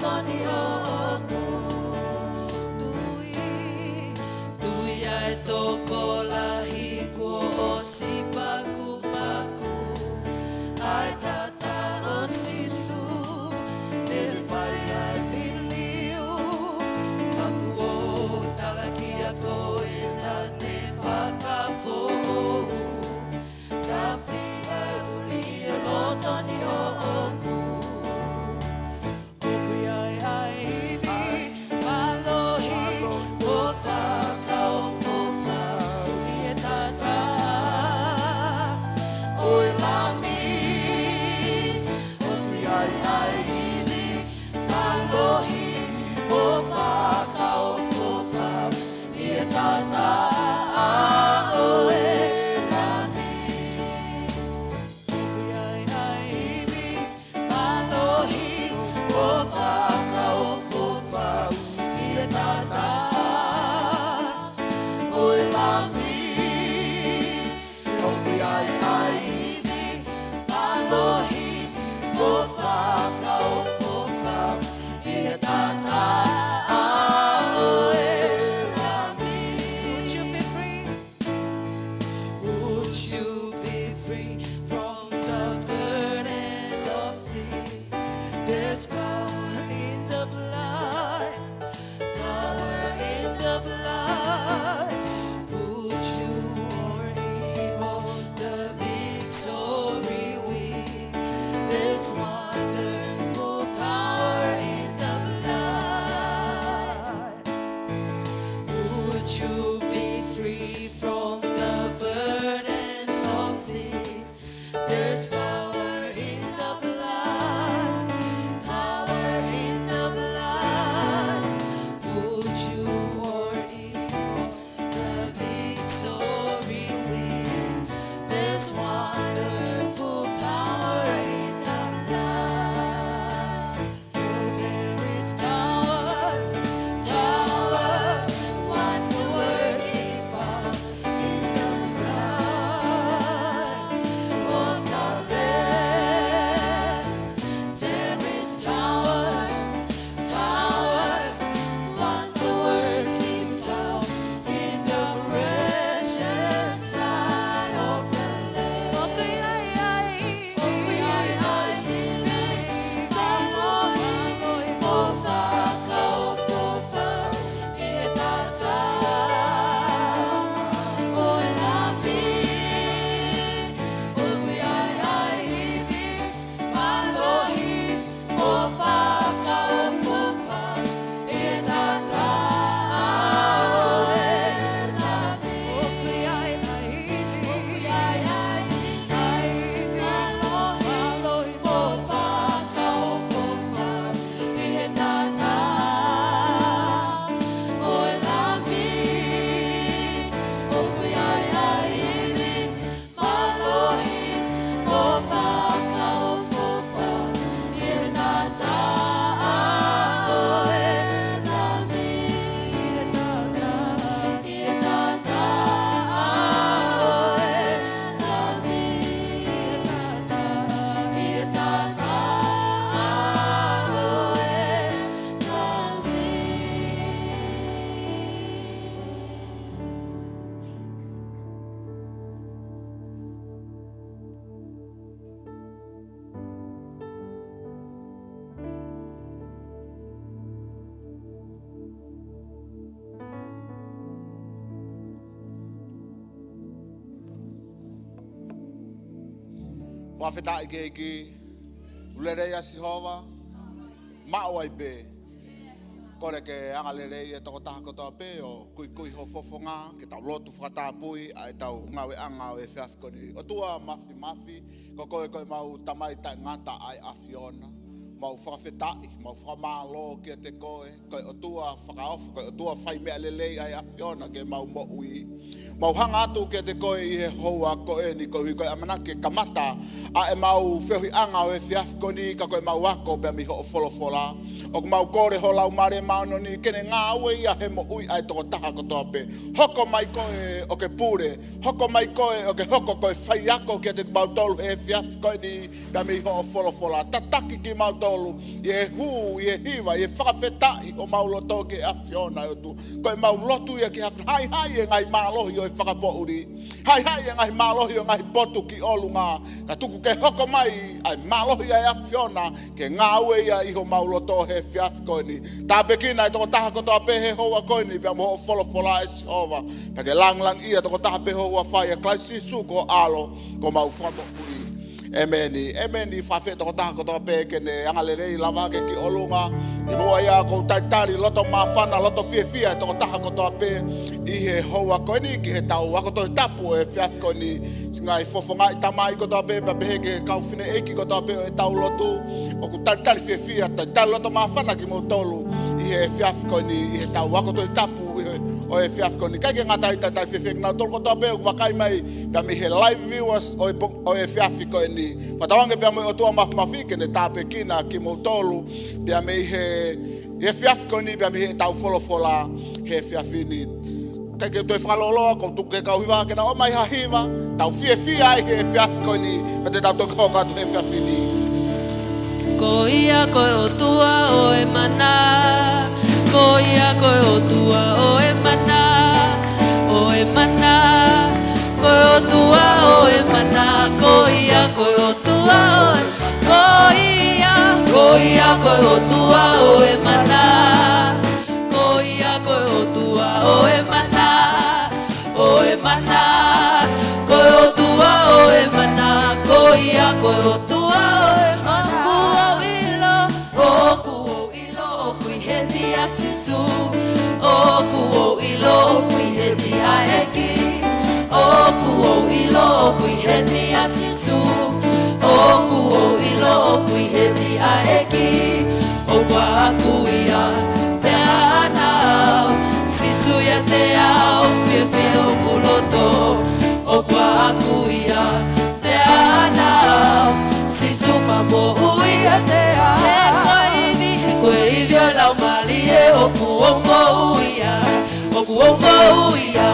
lotoni oku. Tui ai toko lahi kua o si paku paku. Ai tata o sisu, te whai ai piliu. Paku o talaki a koe na te whakafohu. Ka whiai uli e lotoni o oku. Oku ai ai iwi, alohi, o whakao whokau i e tata. Oi mami, oku ai ai iwi, alohi, o whakao whokau i e tata. Whawheta i ki ulere ia Sihova, mao ai be. Kore ke anga lere ia toko taha kotoa pe o kui ho fofonga, ke tau lotu whakatapui, ai tau ngawe anga o e whiafkoni. O tua mafi, ko koe mau tamai tai ngata ai awhiona. Mau whawhetai, mau whamalo kia te koe o tua whakaofa, koe o tua whai mea lelei ai awhiona ke mau mo ui. Mau hanga atu ke te koe i he hoa koe ni koe koe amanake kamata a e mau whiohi anga o e whiafkoni ka koe mau wako bea mi ho o wholofola. O ka mau kore ho lau mare maono ni kene ngā ue ia he mo ui ai toko taha kotoa pe. Hoko mai koe o ke pure. Hoko mai koe o ke hoko koe whai ako kia te mau tolu he fiafi koe ni ka mi ho o wholofola. Tataki ki mau tolu i e hu, i e hiwa, i e whakawhetai o mau loto ke awhiona o tu. Koe mau lotu ia ki hawhi hai hai e ngai mālohi o e whakapouri. Hai hai e ngai mālohi o ngai potu ki olu ngā. Ka tuku ke hoko mai ai mālohi ai awhiona ke ngā ue ia i ho mau loto he fiafi koe ni. Tā pekina e toko taha kotoa pe he hoa koe ni pia mo ho wholofola e si hova. Pia ke lang ia toko taha pe hoa whai e klai sisu ko alo ko mau whamouri. Emeni whawheta ko taha kotoa pe ke ne angalerei lava ke ki olunga. I mua ia ko taitari loto mawhana, loto fia e toko taha kotoa pe i he hoa koe ni ki he tau wako Tohitapu e whiawhi koe ni ngai fofonga i tamai kotoa pe pa pehe ke kauwhine eiki kotoa pe e tau lotu o ku taitari fia taitari loto mawhana ki mo tolu i he whiawhi koe ni i he tau wako Tohitapu o e whiawhi koe ni kai ke ngata i taitari fia ki nau tolu kotoa pe o wakai mai pa mi he live viewers o e whiawhi koe ni patawange pia mo o tua mawhike ne tāpe kina ki mo tolu pia me he whiawhi koe ni pia mi he tau wholofola he whiawhi ni kai ke toi whakaloloa, ko tuke kau hiwa ke na o mai hahiwa, tau fia ai he whiawhi koe ni, me te tau toki hoka tu he whiawhi ni. Ko ia koe o tua o e mana, ko ia koe o tua o e mana, koe o tua o e mana, ko ia koe o tua o e ko ia koe o tua o e mana, ko ia koe o tua o e mana, koe o tua o e mana, ko ia koe o tua o e mana. Oku o ilo o kui he dia sisu, oku o ilo o kui he dia eki, oku o ilo o kui he dia sisu, oku o ilo o kui he dia eki, oku aku ia te anau, sisu ia te au, fie o kuloto, oku aku ia te anau, sisu famo uia te au. Koe vio lau mali e oku o mouia, oku o mouia,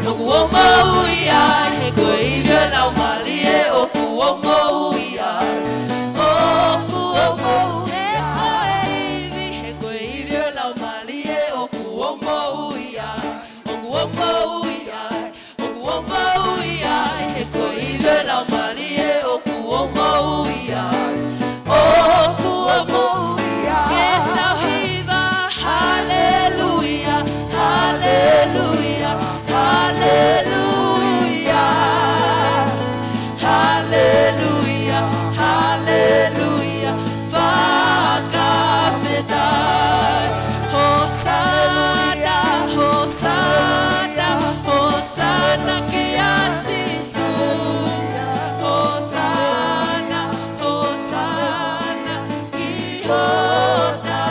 oku o mouia. Koe vio lau mali e oku o mouia, oku o mouia. Koe vio lau mali e oku o mouia, oku o mouia, oku o mouia. Koe vio lau mali e oku o mouia, oku o mouia. Hallelujah, hallelujah, hallelujah, hallelujah, hallelujah. Vakafetai, Hosanna, Hosanna, Hosanna kiasisu. Hosanna, Hosanna, Ihona.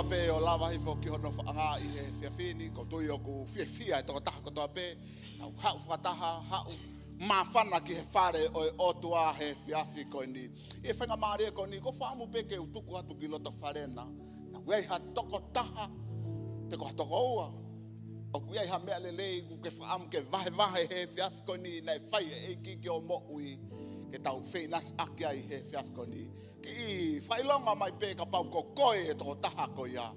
Pe o lava hi fo ki hono anga i he fiafini ko tui o ku fia to taha ko pe au hau fataha hau mafana ki he whare o e otua he fiafi ko ni e whenga maare ko ni ko whaamu peke utuku hatu ki loto wharena na wei ha toko taha te ko hatoko ua o wei ha mea lelei ku ke whaamu ke vahe he fiafi ko ni na e whai e ki o mo ui ke tau whenas aki ai he fiafi ko ni ki i whailonga mai pe ka pau ko koe e toko taha ko ia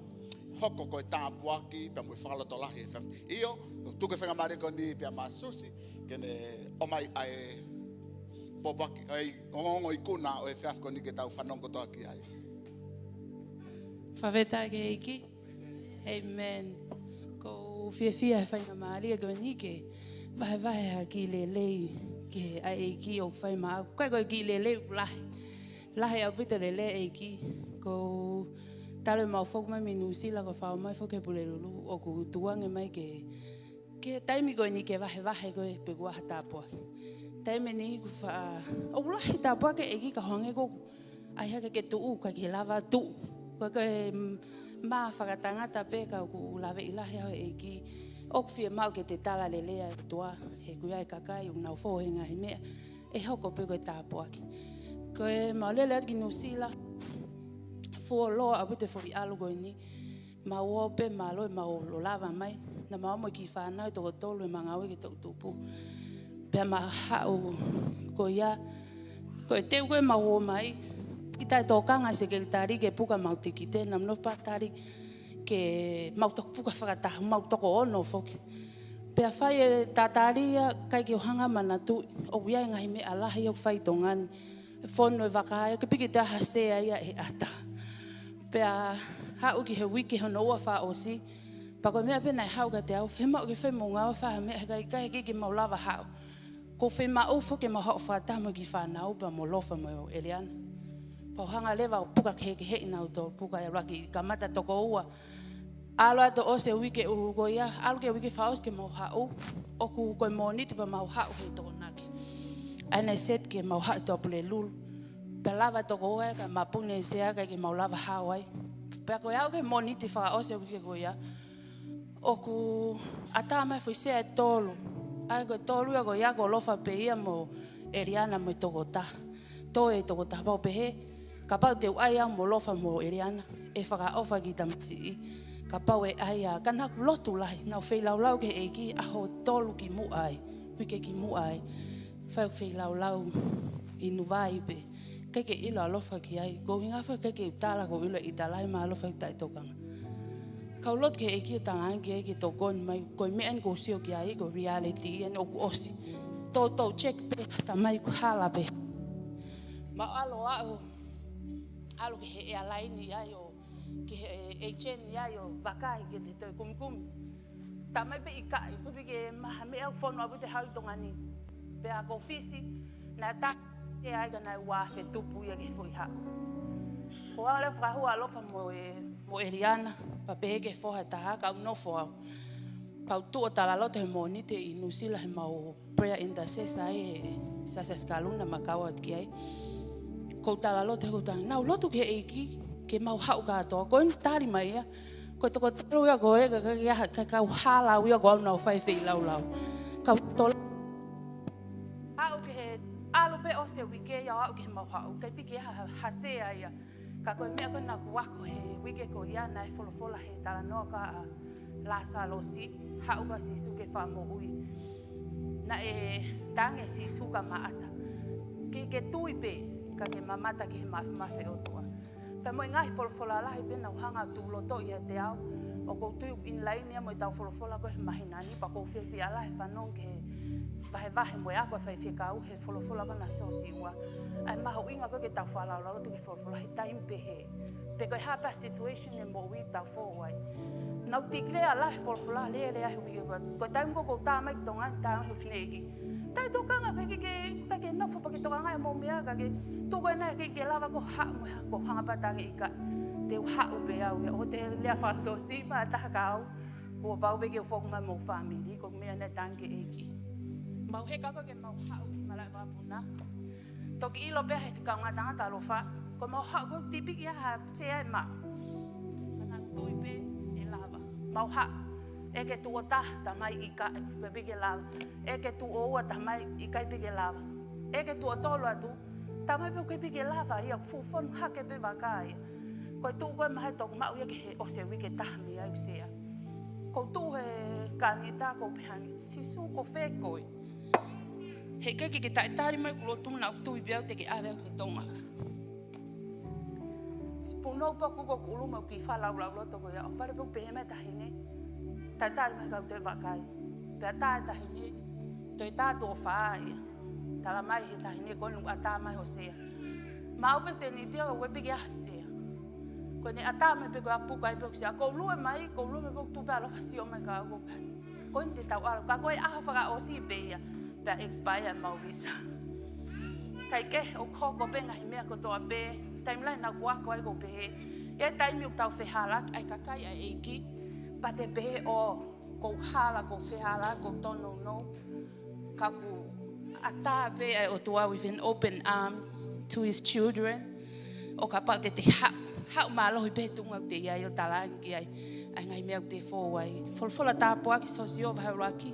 hoko ko tapu aki pe mo fala to lahi fe io tu ke fenga mare ko ni pe ma susi ke ne o mai ai popaki ai ngongo ikuna o e fe ko ni ke tau fanongo to aki ai Whaweta ke iki. Amen. Ko whiawhia whainga maari ko ni ke wahe a ki lelei ke a iki o whai maa. Kai koe ki lelei lahi. Lahi au pita lelei iki. Ko taro mau whok mai minu sila ko whao mai whoke pule lulu o ku tuange mai ke taimi koe ni ke wahe koe pe kuaha tāpua. Taimi ni ku wha o lahi tāpua ke iki ka honge ko ai haka ke tuu ka ki lava tuu. Koe maa whakatangata peka ku lawe ilahi au eki. Ok fia mau ke te tala lelea tua he kuia e kakai o nau whohenga he mea. E hoko pe koe tāpuaki. Koe mau lele ati nusila. Fua loa apu te whori alu koe ni. Mau ope, mau loe, mau lo lava mai. Na mau mo ki whanau e toko tolu e mangawe ke Tohitapu. Pea maa hao koe ia. Koe teu koe mau o mai. Itai tōkanga se ke tari ke puka mau te ki tēnā mno pātari ke mau toko puka whakatahu, mau toko ono whoki. Pea whai e tātāria kai ki o hanga mana tu o wia ngahi me alahi o whai tōngani. Whono e wakaia, ke piki te ahasea ia e ata. Pea hau ki he wiki hono ua wha o si. Pako mea pena e hau ka te au, whema o ke whema o ngā wha mea kai ki mau lava hau. Ko whema o whoke mau hau whātamo ki whanau pa mo lofa mo Eliana. Pau hanga lewa o puka ke hei nau tō puka e raki ka mata toko ua. Alo ato o se wike u ko ia, alo ke wike whaos ke mau hau, o ku koe moniti pa mau hau hei tō naki. Aina set ke mau hau tō pule lulu. Pe lava toko ua ka mapune se aga ke mau lava hau ai. Pe koe au ke moniti whaos e wike ko ia. O ku ata mai fui se e tōlu. Ai koe tōlu ia ko ia ko lofa pe ia mo Eriana mo toko ta. Tō e toko ta pau pe he. Ka pau te ai au mo lofa mo Eriana, e whaka ofa ki tamati i. Ka pau e ai a, ka naku lotu lahi, nau whailau ke e ki, aho tolu ki mu ai, wike ki mu ai. Whailau i nuwai pe, kei ke ilo alofa ki ai, ko inga whai kei ke utala ko ilo i talai ma alofa i tai tokanga. Kau lot ke e ki tangai ki ai ki tokon mai, ko i mean ko sio ki ai, ko reality, en oku osi. Tō check pe, ta mai ku hala pe. Ma alo au, alo ke he alaini ai o ke he HN ai o bakai ke te toi kumkumi. Ta mai pe ikai, kupi ke maha me au whono apu te hau tongani. Pe a kofisi, na ta ke ai ka nai wafe tupu ia ke fui hau. Ko au le whakahua alofa mo Eliana, pa pe ke whoha taha ka unofo au. Pau tua talalote he monite i nusila he mau prayer intercessor ai sa skaluna makawa ki ai. Ko talalo te kutang nau lotu ke eiki ke mau hau ka to ko tari mai ia ko to tru ia ko e ka hala ia ko nau fai fei lau ka to au ke alu pe o se wike ia au ke mau hau ke piki ha se ia ka ko me ko na ku ko he wike ko ia na fola he tala no ka la salosi hau ka si su ke fa mo ui na e tange si su ka maata ke tui pe ka ke mamata ki he mafe o toa. Pe mo ngahi folofola lahi pena uhanga tu loto ia te au. O kou tui in laini mo i tau folofola ko he mahinani pa kou whiawhia lahi whanong ke vahe mo e ako e whaiwhia ka au he folofola ko na sosi ua. Ai maho inga ko ke tau whalau lalo tu ke folofola he taim pe he. Pe koe hapa situation e mo ui tau fōwai. Nau tiklea lahi folofola lea ahi wiki ko taim ko kou tāmai ki tonga tāmai he whinegi. Tai tokanga ke nofo pa ke tokanga e mo mea ka ke tuko e nai ke lava ko hau mea ko hanga patange ika te hau pe au o te lea whalato si ma taha ka au ko pau pe ke o whoku mai mo family ko mea ne tange eki mau he kako ke mau hau ki malai wapuna toki ilo pe he te kaunga tangata alofa ko mau hau ko tipiki ha se ai ma mana tui pe e lava mau hau e ke tuo ta mai ika pe pike lava e ke tuo ua ta mai ika pike lava e ke tuo tolo atu ta mai pe pike lava ia fufon hake pe vakai ko tu ko mai tok mau ia ke he o se wike ta mi ai sea ko tu he kanita ko phani sisu ko fe koi he ke ta tari mai ko tu na tu i bia te ke ave ko tonga Puno pa ko ulu mo ki fa la to ko ya. Pare po pe me tahine. Tata me ka te vakai. Pe ta hine. Tohitapu to fa. Tala mai he tahine ko nu ata mai hosea. Ma o pe se ni dia ko pe ya se. Ko ni ata me pe ko apu kai pe ko ko lu mai ko lu me po tu pa lo fa si o me ka ko. Ko ndi tau ala ka ko a fa ka o si be ya. Pe expire ma visa. Tai ke o ko pe ngai me ko to be. Timeline na gua ko ai go be. E time u tau fe hala ai ka kai ai eki. Ba te be o ko hala ko fe hala ko tono no. Ka ku ata be ai o toa with an open arms to his children. O ka pa te ha ma lo be tunga te ia o talangi ai. Ai ngai me te fo wai. Fola ta po ki so si o va raki.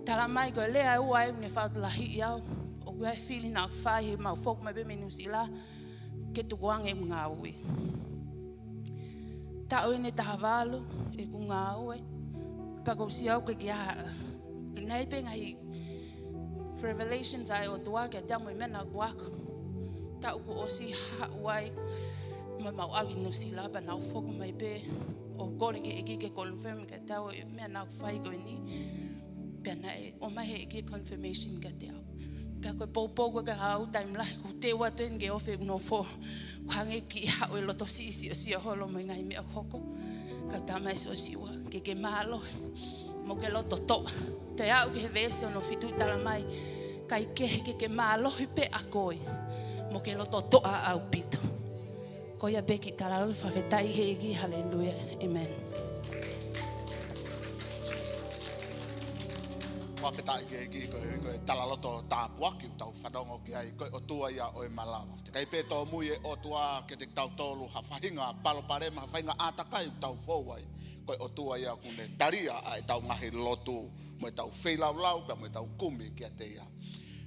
Tala mai ko le ai wai ne fa la hi ia. O we feeling out fire ma fok ma be menusila. Ke tu guang e mga awe. Tao ne tahavalu e ku ngā awe. Pako si au ke kia nai pe ngai revelations ai o tua ke tamu mena guako. Tao ku o si hawai ma mau awi no sila pa nau fok mai pe o kore ke eki ke confirm ke tao mena fai ko ni. Pena e o mai he eki confirmation ke tao. Pea koe pōpō ka hau time lai ko te watuen ke ofe no fo hange ki hau e loto si o holo mai ngai mea hoko ka tamai so siwa ke malo mo ke loto to te au ke vese no fitu tala mai kai ke malo pe a koi mo ke loto to a au pito ko ya beki tala fa fetai hegi haleluya amen. Whawhetai ki ko tala loto tāpua ki tau whanongo ki ai ko o tua ia o e malawa. Te kai pēto mui e o tua ke te tau tolu ha whahinga palo parema ha whahinga ātakai tau fōwai. Ko o tua ia kune taria ai tau ngahi lotu mo e tau wheilau pia mo e tau kumi ki a te ia.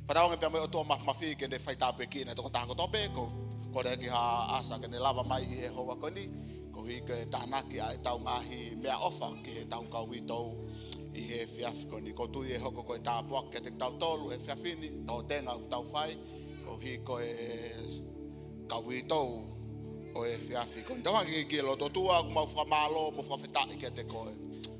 Pataonge pia mo e o tua mawhi ke ne whaitapu e ki ne toko tāko tope ko re ki ha asa ke ne lava mai i he hoa ko ni. Ko hi ke tānaki ai tau ngahi mea ofa ki he tau kaui tau i he whiawhiko ni ko tui e hoko koe tāpua ke te tau tolu e whiawhini tau tenga u tau whai o hi koe kaui tau o e whiawhiko ni tawangi ki e loto tua ku mau whamalo mo whawhetai ke te koe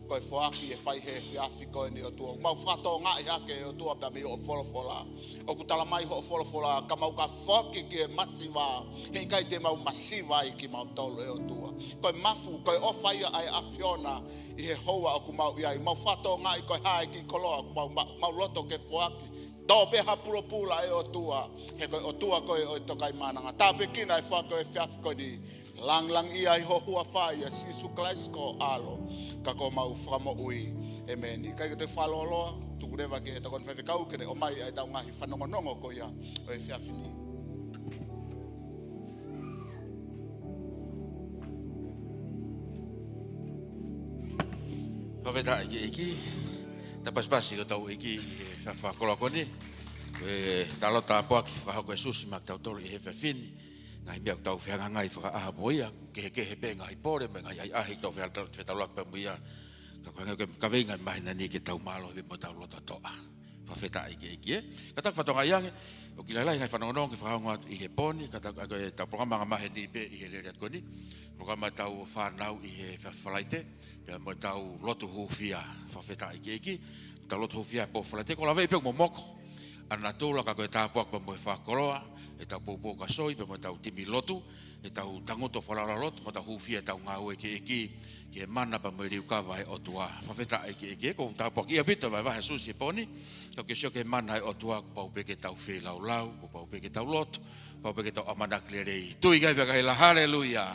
koe whaaki e whai he whiawhiko ni o tua mau whato ngai hake o tua pia mi o wholofola o ku tala mai ho o wholofola ka mau ka whaki ki e masiwa hei kai te mau masiwa i ki mau tolu e o tua koe mafu, koe ofaya ai awhiona i he hoa o ku mau iai. Mau whato ngai koe hae ki koloa ku mau loto ke whoaki. Tō peha pula e o tua. He koe o tua koe o tokai mananga. Tāpe kina e whako e whiawhiko ni. Lang ia i ho hua whai a sisu klaisko alo. Ka ko mau whamo ui e meni. Kai ke te whaloloa, tuku rewa ki he takon whewhikau kere o mai ai tau ngahi whanongonongo ko ia o e whiawhini. Paveta iki tapasbasi ko tau iki fa kola koni talo ta po ki fa ko susi mak tau tolu he fin ngai mi tau fa ngai fa a boia ke be ngai pore me ngai ai tau fa tau lak pa muia ka venga mai na ni ke tau malo be mo tau loto to paveta iki kata fa tonga yang o ki la ngai fa no ki fa ngat i he poni kata ta programa ma he ni be i he le koni programa tau fa nau i he fa falaite ya mo tau lotu hufia whawheta iki tau lotu hufia po whalate ko la vei pek mo moko ana tūla ka koe tāpuak pa mo e whakoroa e tau pōpō ka soi pa mo tau timi lotu e tau tangoto whalara lotu mo tau hufia tau ngā ue ki e mana pa mo i riu kawa e otua whawheta iki ko tāpuak ia pita vai wahe susi e poni tau ke sio ke mana e otua ko pau peke tau whi lau ko pau peke tau lotu pau peke tau amanakle rei tui kai peka hela haleluya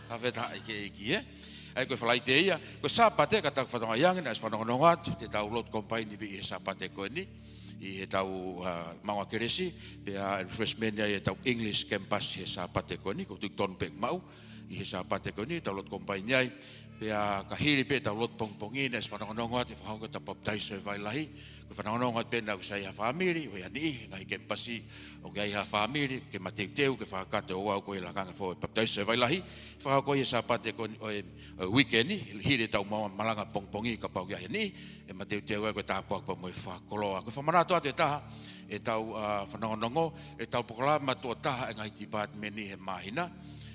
whawheta iki ai ko falai te ia ko sapate ka tak fatonga yang na sfanongongat te tau lot company bi sapate ko ni i he tau mawa keresi pe refreshment ia tau English campus he sapate ko ni ko tu ton pek mau i he sapate ko ni tau lot company ai pe ka hiri pe tau lot pongpongina sfanongongat i fa ko ta baptize vai lahi ko fanongongat pe na usai ha family we ani ngai campus o gai ha family ke mateu ke fa ka te o ko ila kanga fo baptize vai lahi fa ko i sapate ko weekend ni hiri tau malanga pongpongi ka pau ia ni e mateu ko tapuak pa mo fa koloa ko fa manato ate ta e tau fanongongo e tau pokola matu ta ngai department ni he mahina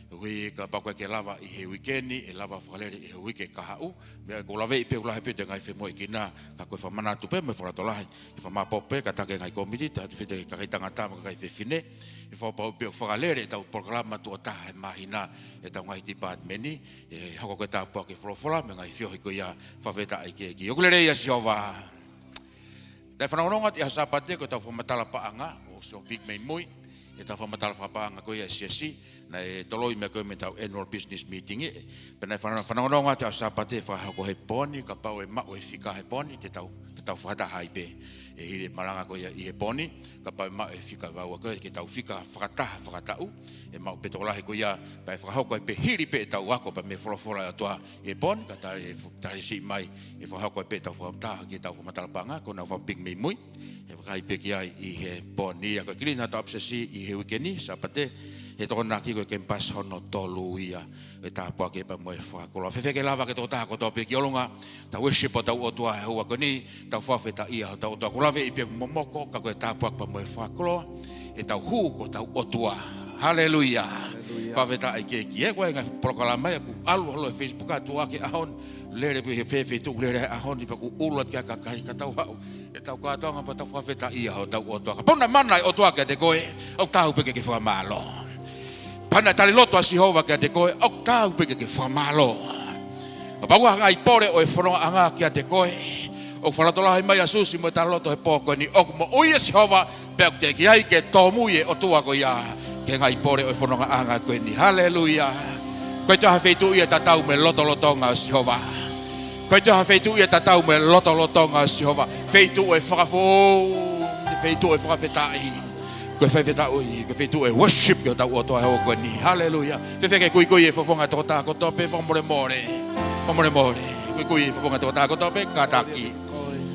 Hui ka pa ke lava I he weekend e lava whakalere I he wike ka hau. Mea ko lave I pe ulahe pe te ngai whemoi ki nā. Ka koe whamanatu pe me wharatolahi. I whamapope ka take ngai komiti. Ta white ka kai tangata ma kai whewhine. I whapau pe whakalere e tau programa tua taha e mahina. E tau ngai departmenti. E hako koe tāpua ke wholofola. Me ngai whiohi ko ia whaweta ai ke ki. Okulere ia si hova. Tai whanauronga ti hasapate ko tau whamatala paanga. O so big main mui. E tau whamatala whapaanga ko ia SSC. Na e toloi me koe me tau annual business meeting e. Pena whanauronga te hasapate whahako he poni. Ka pau e mao e whika he poni. Te tau whakatahai pe. E hire maranga ko ia I he poni. Ka pau e mao e whika waua koe. Ke tau whika whakatau. E mao pe tolahi ko ia. Pa e whakahoko e pe hiri pe e tau wako. Pa me wholofora atua e poni. Ka tari si mai. E whakahoko e pe tau whakataha. Ke tau whamatalapanga. Ko na whamping mei mui. E whakai pe ki ai I he poni. Ako kiri na tau apsesi I he wikeni. Sapate. E toko naki koe ke mpas hono tolu ia. E tāpua ke pa moe whakakola. Whewheke lava ke toko tāko tō pe ki olunga. Ta worship o tau otua he hua koni. Tau whawheta ia tau otua. Ko lave I pe momoko. Ka koe tāpua pa moe whakakola. E tau huu ko tau otua. Hallelujah. Whawheta ai ke ki e koe ngai polokala mai. Ku alu halo e Facebook atu ake ahon. Lere pe he whewhe tuk lere ahon. Ipa ku ulat kia kakai ka tau hau. E tau kātoanga pa tau whawheta ia o tau otua. Ka pona mana I otua ke te koe. Au tāhu pe ke whamalo. Pana tali loto a Sihova kia te koe, au tāu peke ke whamalo. Paua ngai pore o e whanonga anga kia te koe. O whanatolahi mai a susi mo e tali loto he pōkoe ni oku mo oia Sihova, pēk te ki ai ke tōmui e o tua ko ia. Ke ngai pore o e whanonga anga koe ni. Hallelujah. Koe te ha wheitu ia tatau me lotolotonga o Sihova. Koe te ha wheitu ia tatau me lotolotonga o Sihova. Wheitu o e whakafo, wheitu o e whakafetai. Koe whaiwheta ui, koe whaitu e worship ki o tau o toa heo koe ni. Hallelujah. Whewheke kui e whawhonga toko tāko tope, whamore more. Whamore more. Kui e whawhonga toko tāko tope, kataki.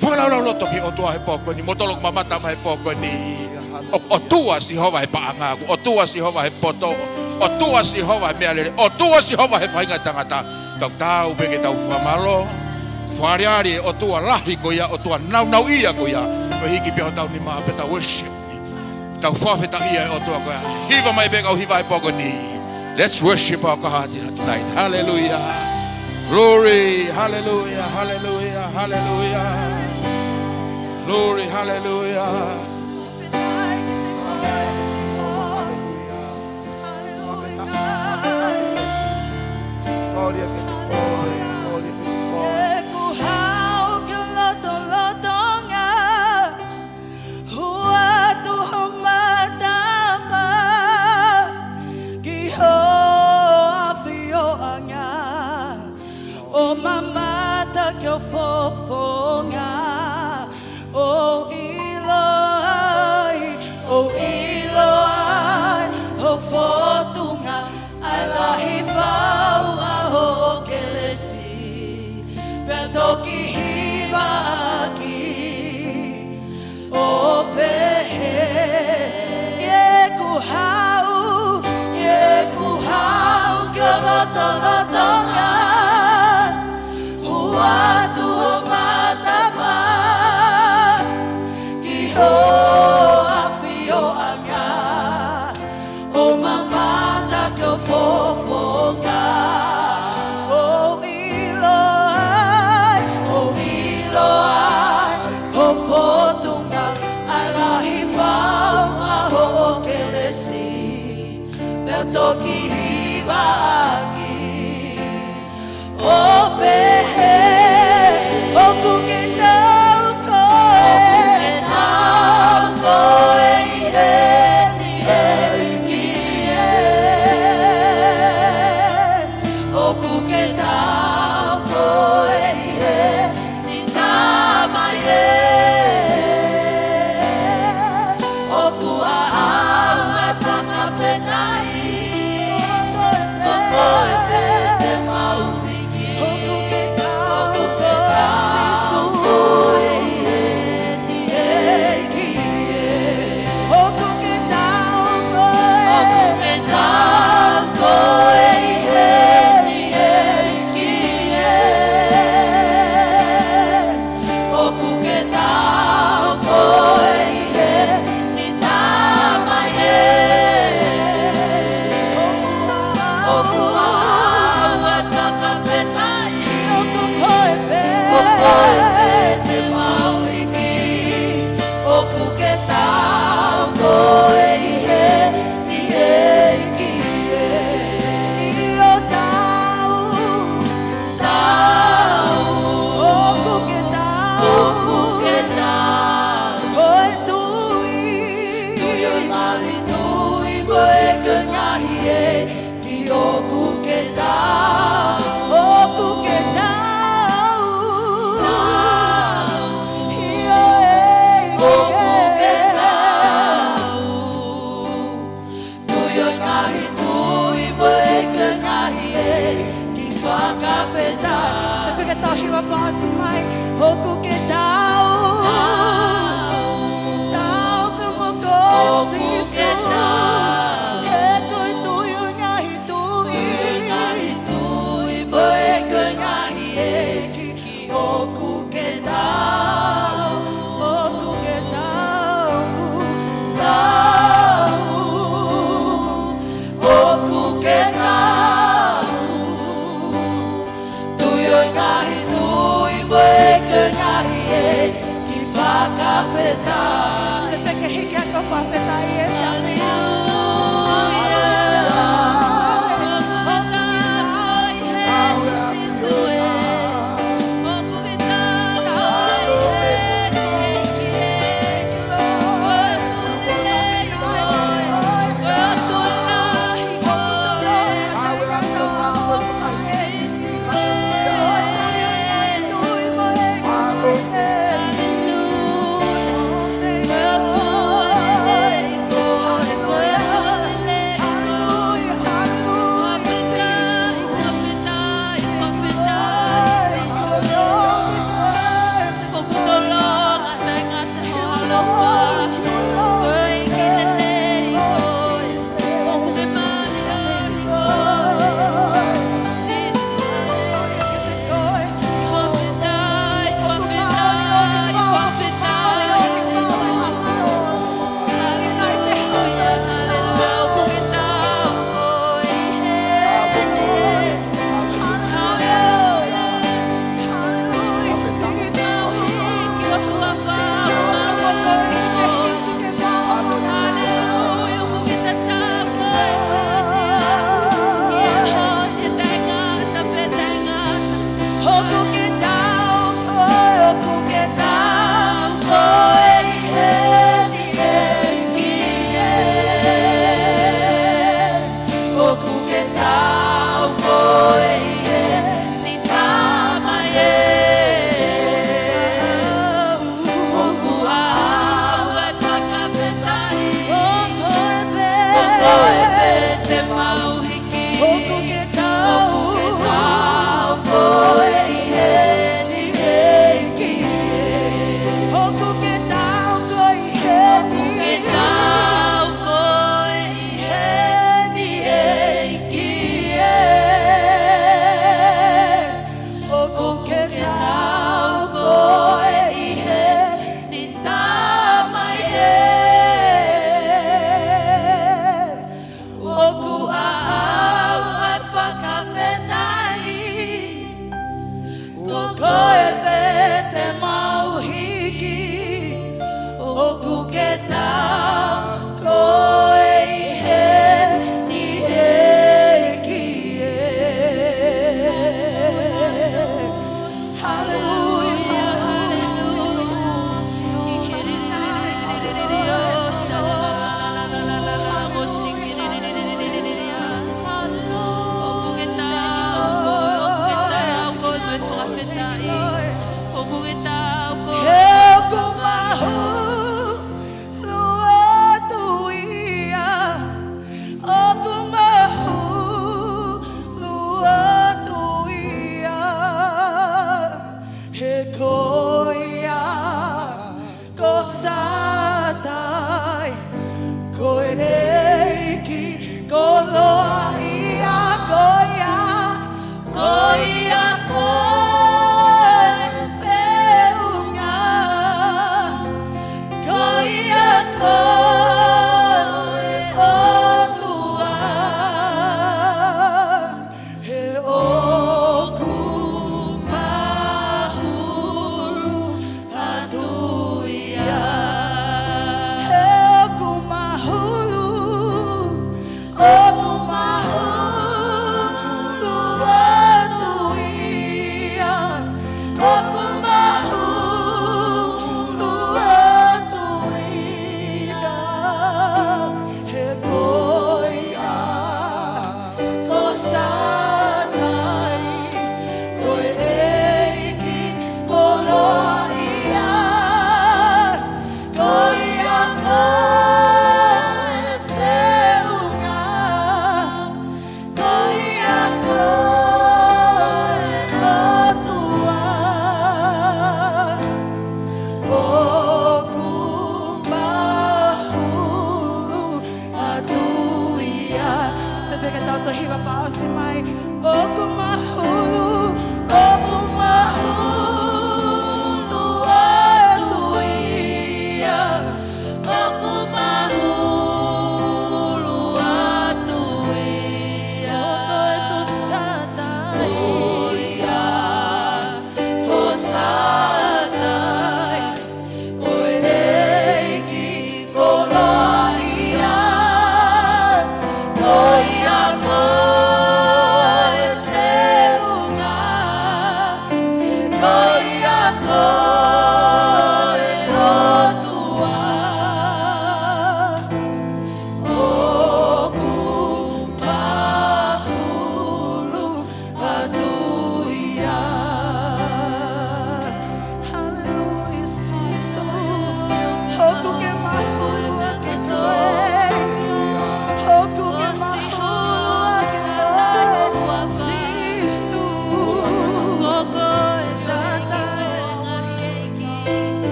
Whakalaulau loto ki o toa he pōkoe ni. Motolok mamata ma he pōkoe ni. O tua Sihova he paangaku. O tua Sihova he poto. O tua Sihova he mealere. O tua Sihova he whainga tangata. Tau tau peke tau whamalo. Whariari o tua lahi ko ia, o tua nau ia ko ia. Koe hiki pia o tau ni maa peta worship. Tau whawheta ia o tua koea. Hiva mai beka o hiva e poko ni. Let's worship our God tonight. Hallelujah. Glory. Hallelujah. Hallelujah. Hallelujah. Glory. Hallelujah. Tua mata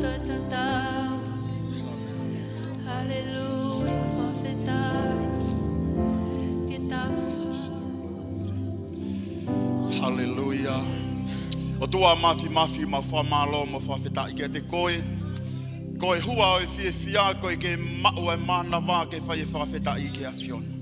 tohitapau. Hallelujah, whawhetai. Ke tapu. Hallelujah. O tua mafi ma whamalo ma whawheta i ke te koe. Koe hua o fia koe ke mau e mana wā ke whai e whawheta i ke awhiona.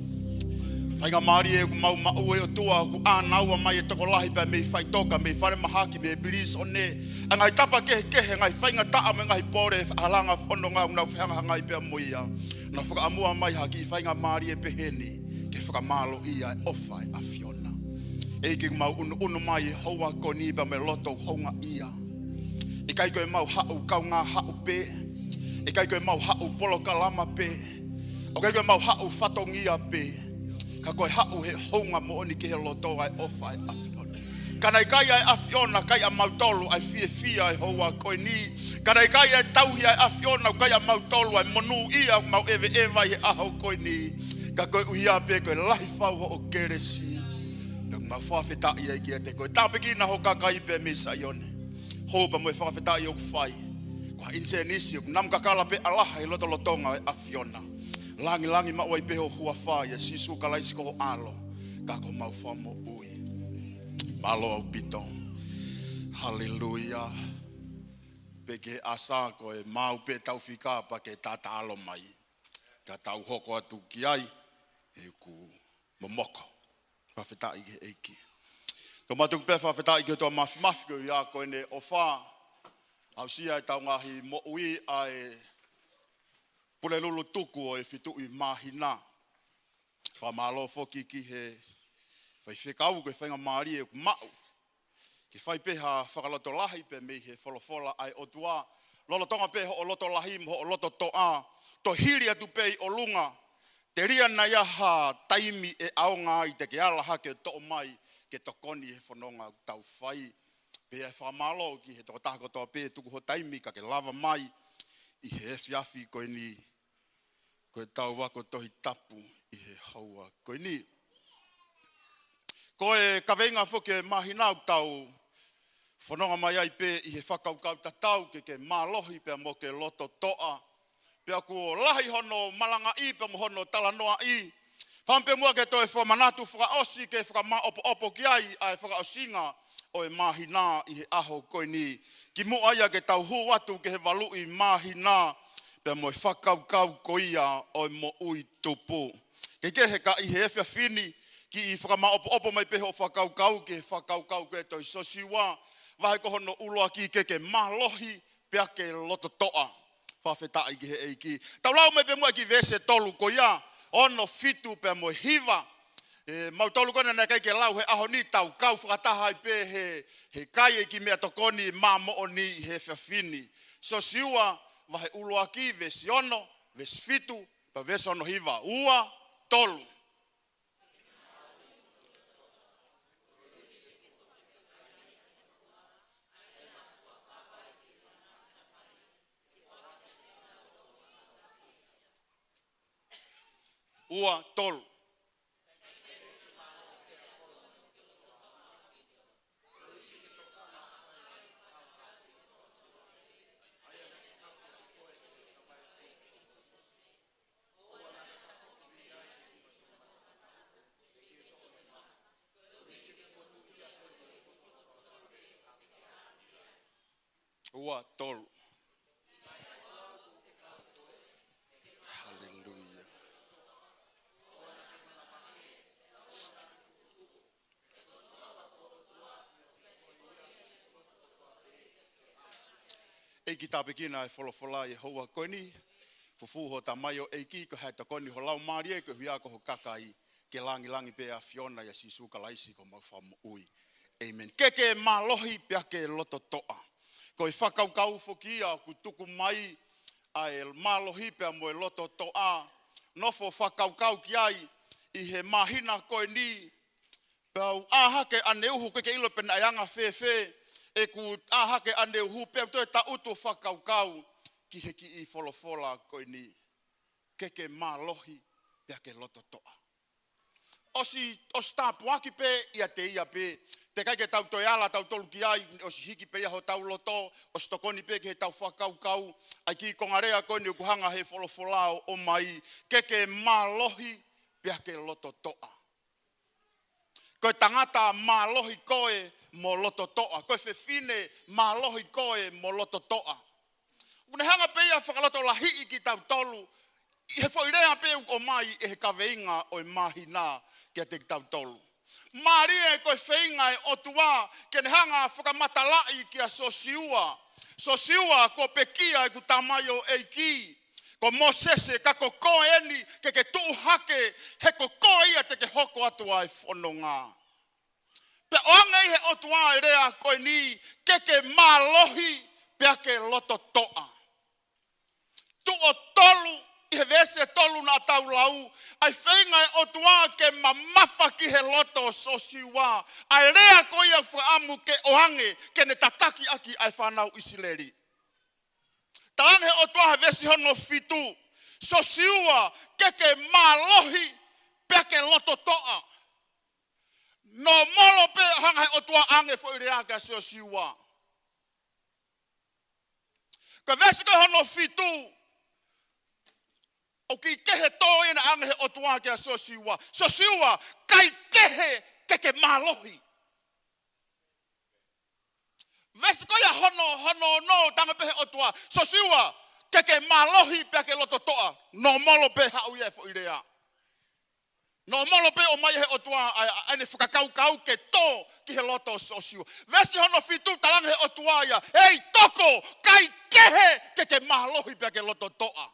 Whainga maari e mau e o tua ku ānaua mai e toko lahi pa me whai toka, me whare mahaki, me bilis o ne. A ngai tapa kehe, ngai whainga taa me ngai pore halanga whono ngau nau whianga ngai pia muia. Na whakaamua mai haki i whainga maari e peheni ke whakamalo ia e ofa e awhiona. E ke mau unu mai e hoa ko nipa me loto honga ia. E kai koe mau hau kau ngā hau pe. E kai koe mau hau polo kalama pe. O kai koe mau hau whatongia pe. Ka koe hau he honga mo oni ke he loto ai ofa ai awhiona. Kanai kai ai awhiona kai a mautolu ai fia ai hoa koe ni. Kanai kai ai tauhi ai awhiona kai a mautolu ai monu ia mau ewe he aho koe ni. Ka koe uhia pe koe lahi whau ho o keresi. Pe mau whawheta i ai kia te koe. Tāpeki na ho kakai pe me sa ione. Hopa mo e whawheta i au whai. Kua inse nisi, nam kakala pe alaha i lotonga e awhiona. Langi ma oi peho hua whai e sisu kalaisi koho alo. Kako mau whamo ui. Malo au pito. Hallelujah. Peke asa ko e mau pe tau whikapa ke tata alo mai. Ka tau hoko atu ki ai. E ku momoko. Whawheta i ke eiki. Tō matuku pe whawheta i ke tō mafi ko ia ko ene o wha. Au sia e tau ngahi mo ui ai pule lulu tuku o e fitu i mahina. Whamalo foki ki he whai whekau koe whainga maari e ku mau. Ki whai peha whakaloto lahi pe mei he wholofola ai o tua. Lolotonga pe ho o loto lahi mo ho o loto toa. To hiri atu pe o lunga. Te ria na iaha taimi e aonga i te ke ala hake to mai ke tokoni he whanonga tau whai. Pe e whamalo ki he toko tahako toa pe tuku ho taimi ka ke lava mai. I he fiafi koe ni. Koe tau wako Tohitapu i he haua koe ni. Koe kawenga whoke mahinau tau. Whanonga mai ai pe i he whakaukau tatau ke malohi pe mo ke loto toa. Pe aku lahi hono malanga i pe mo hono talanoa i. Whampe mua ke toi whamanatu whakaosi ke whakama opo ki ai ai whakaosinga. O e mahina i he aho koe ni. Ki mo aia ke tau hu atu ke he walu i mahina. Pe mo e whakaukau koia o e mo ui tupu. Ke he ka i he ewhia whini. Ki i whakama opo mai peho whakaukau ke whakaukau ke toi sosiwa. Wahe ko hono uloa ki ke malohi pea ke loto toa. Whawheta i ki he eiki. Tau lau mai pe mua ki vese tolu koia. Ono fitu pe mo hiva. Mau tolu kona na kai ke lau he aho ni tau kau whakataha i pe he kai e ki mea tokoni ma mo o ni he whiawhini. So siua wahe uloa ki vesi ono, vesi fitu, pa vesi ono hiva. Ua tolu. Ua tolu. Ua tolu. Hallelujah. Eiki tāpekina e wholofola e hoa koe ni. Fufuho ta mai o eiki ko hei takoni ho lau maari e ko huia ko ho kakai. Ke langi pe a Fiona ya sisuka laisi ko mau whamu ui. Amen. Keke malohi pia ke loto toa. Ko i whakaukau whokia ku tuku mai ai malohi pia mo e loto toa. Nofo whakaukau ki ai i he mahina koe ni. Pau ahake ane uhu keke ilo pena ayanga whewhe. E ku ahake ane uhu pia toi ta utu whakaukau ki he ki i wholofola koe ni. Keke malohi pia ke loto toa. Osi tapu aki pe ia te ia pe Te kai ke tau toi ala, tau tolu ki ai, o si hiki pe ho tau loto, o si tokoni pe ke tau whakau, ai ki kongarea koe ni ukuhanga he wholofolao o mai, ke malohi pia ke loto toa. Koe tangata malohi koe mo loto toa, koe whewhine malohi koe mo loto toa. Kune hanga pe ia whakaloto lahi ki tau tolu, i he whoirea pe o mai e he kaweinga o mahina kia te tau tolu. Maria koe whainga e otua ke ne hanga whakamatalai kia sosiua. Sosiua ko pekia e ku tamayo e ki. Ko Mosese ka koko eni ke tuu hake he koko ia te ke hoko atua e whanonga. Pe oanga i he otua e rea koe ni ke malohi pia ke loto toa. Tu o tolu i he vese tolu na tau lau, ai whainga e otua ke mamafa ki he loto sosiua, ai rea koe au whaamu ke ohange ke ne tataki aki ai whanau isileri. Talang he otua he vese hono fitu, sosiua ke malohi pe ke loto toa. No molo pe hanga he otua ange fo irea ka sosiua. Ka vese ko hono fitu, o ki kehe tō ina anga he otua kia sosiua. Sosiua, kai kehe ke malohi. Vesi ko ia hono no tanga pehe otua. Sosiua, ke malohi pia ke loto toa. No molo pe hau ia fo irea. No molo pe o mai he otua ane whakakau ke tō ki he loto sosiua. Vesi hono fitu talanga he otua ia. Hei toko, kai kehe ke malohi pia ke loto toa.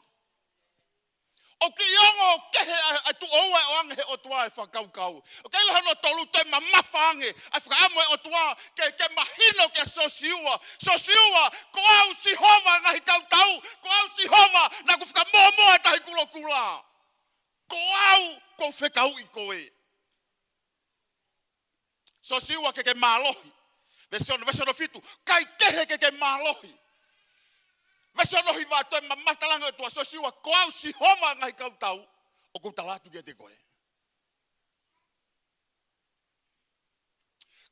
O ki yongo kehe ai tu oua e oange he otua e whakaukau. O kei lohano tolu te mamafange ai whakaamu e otua ke mahino ke sosiua. Sosiua, ko au si hova ngahi tau, ko au si hova na ku whakamoa e tahi kulokula. Ko au ko whekau i koe. Sosiua ke malohi. Vesiono fitu, kai kehe ke malohi. Vese ono hi wā toi mamatalanga tua sosiua ko au si homa ngai kau tau o kou talatu kia te koe.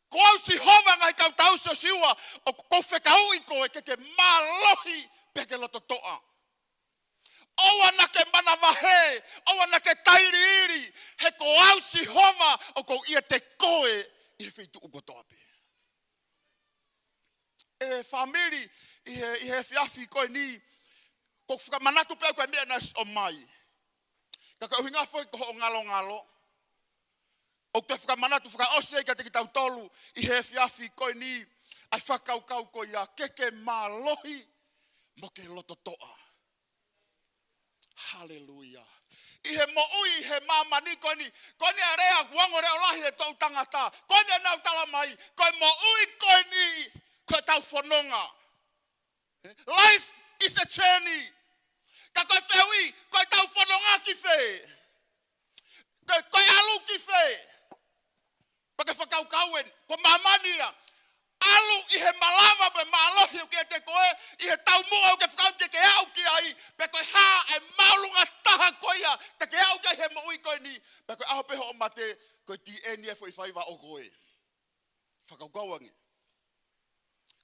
Ko au si homa ngai kau tau sosiua o kou whekau i koe ke malohi peke loto toa. Owa na ke mana wahe, owa na ke tairi iri, he ko au si homa o kou ia te koe i whitu uko toa pe. E family i he fiafi koe ni ko whakamanatu pēr koe mea nas o mai. Ka ka uhinga foi ko o ngalo. O te whakamanatu whakaose ka te ki tau tolu i he fiafi koe ni ai whakaukau koe ia ke malohi mo ke loto toa. Hallelujah. I he mo ui he mamani koe ni a rea kuango reo lahi e tau tangata. Koe ni a nau tala mai. Koe mo ui koe ni koe tau whanonga. Life is a journey. Ka koe whewi, koe tau whanonga ki whe. Koe alu ki whe. Pake whakaukauen, ko mamania. Alu i he malava pe malohi o kia te koe, i he tau mua o ke whakau te au ki ai, pe koe haa e maulunga taha koea, te ke au ki he mo ui koe ni, pe koe aho peho o mate, koe ti NF i whaiva o koe. Whakaukauange.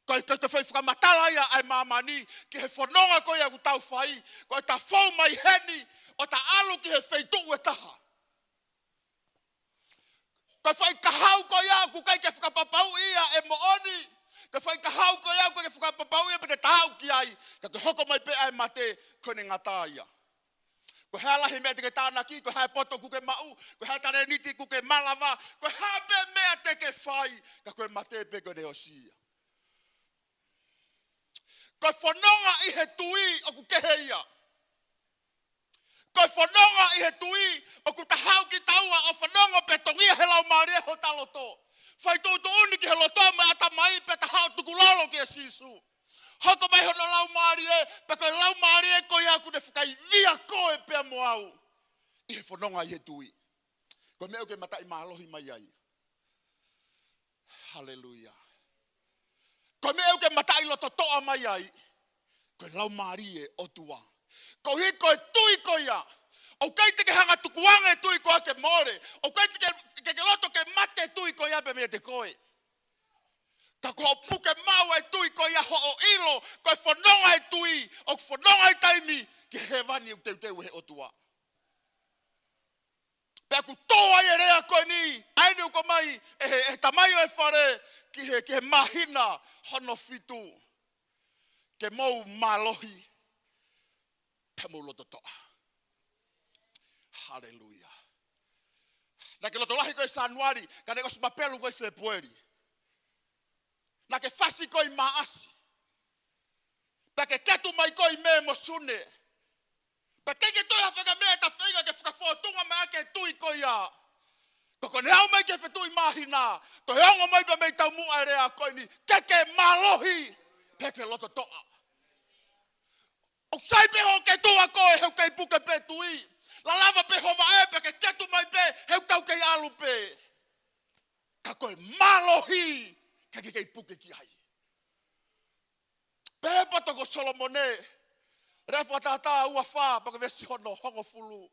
Koe te whakamatala ia ai mamani, ki he whanonga koe a ku tau whai, koe ta whau mai heni, o ta alu ki he whaitu e taha. Koe whai kahau koe au, ku kai ke whakapapau ia e mooni, koe whai kahau koe au, koe ke whakapapau ia pe te tahau ki ai, ka te hoko mai pe ai mate, koe ne ngata ia. Koe hea lahi mea te ke tāna ki, koe hea poto kuke mau, koe hea tare niti kuke malawa, koe hea pe mea te ke whai, ka koe mate pe koe ne osia. Koe whanonga i he tui o ku kehe ia. Koe whanonga i he tui o ku tahau ki taua o whanonga pe tongia he lau maria ho taloto. Whai tūtu uni ki he loto me ata mai pe tahau tuku lalo ki e sisu. Hoko mai hono lau maria pe koe lau maria koe aku ne whakai via koe pe moau. I he whanonga i he tui. Koe meo ke mata i mahalohi mai ai. Hallelujah. Koe me euke matai loto toa mai ai, koe lau marie o tua. Ko hi koe tui koia, o kei te ke hanga tukuanga e tui koa ke more, o kei te ke loto ke mate tui koia pe mea te koe. Ta ko puke mau e tui ko ia ho o ilo, ko e whanonga e tui, o whanonga e taimi, ki he wani u teu he otua. Pea ku toa e rea koe ni, aini uko mai, e tamai o e whare, ki he mahina hono fitu, ke mou malohi, pe mou loto toa. Hallelujah. Na ke loto lahi koe Sanuari, ka ne koe mapelu koe Februari. Na ke fasi koe maasi. Pa ke ketu mai koe me mo sune. Pa ke toi hawhaka mea ta whenga ke whakawhotunga mai ke tui koe ia. Koko ne au mai ke whetui mahina. To heongo mai pa mei tau mua rea koe ni. Ke malohi. Pe ke loto toa. O sai peho ke tua koe heu kei puke pe tui. La lava pe hova e pe ke ketu mai pe heu tau kei alu pe. Ka koe malohi. Ke kei puke ki hai. Pepa toko Solomone. Refa tata ua wha pake vesi hono hongo fulu.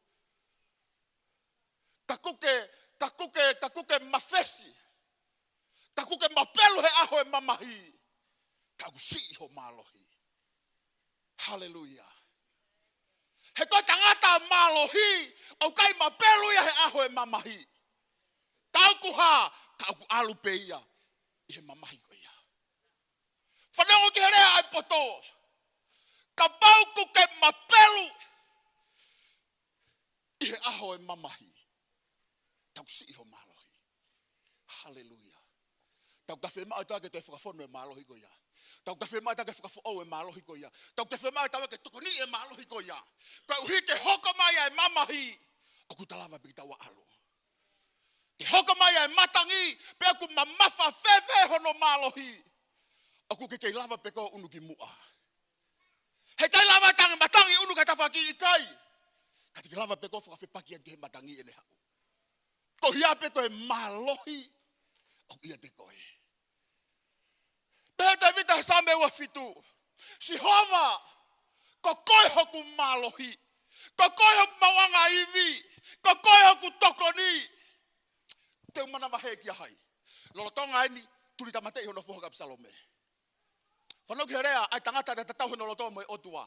Kakuke mafesi. Kakuke mapelu he aho e mamahi. Kagusi ho malohi. Hallelujah. He koe tangata malohi. Au kai mapelu ia he aho e mamahi. Tauku ha. Kauku alu pe ia. Ihe mamahi ko ia. Whanongo ki herea ai poto. Ka pauku ke mapelu. Ihe aho e mamahi. Tau si iho malohi. Hallelujah. Tau ka whema ai take te whakafono e malohi ko ia. Tau ka whema ai take whakafo e malohi ko ia. Tau ka whema ai take tokoni e malohi ko ia. Ka uhi ke hoko mai ai mamahi. O kutalawa piki tawa alo. Ke hoko mai ai matangi. Pe aku mamafa fewe hono malohi. Aku ke lava peko unuki mua. He kai lava tangi matangi unuka tawhaki ikai. Kati ke lava peko whakawhepaki ke matangi ene hau. Ko hia peko e malohi. O ia te koe. Peta vita same ua fitu. Si hova. Ko koe hoku malohi. Ko koe hoku mawanga iwi. Ko koe hoku tokoni. Te umana wahe kia hai. Lolotonga eni tulita matei hono fuhoka Salome. Whanau ki rea, ai tangata te tatau hono loto moe otua.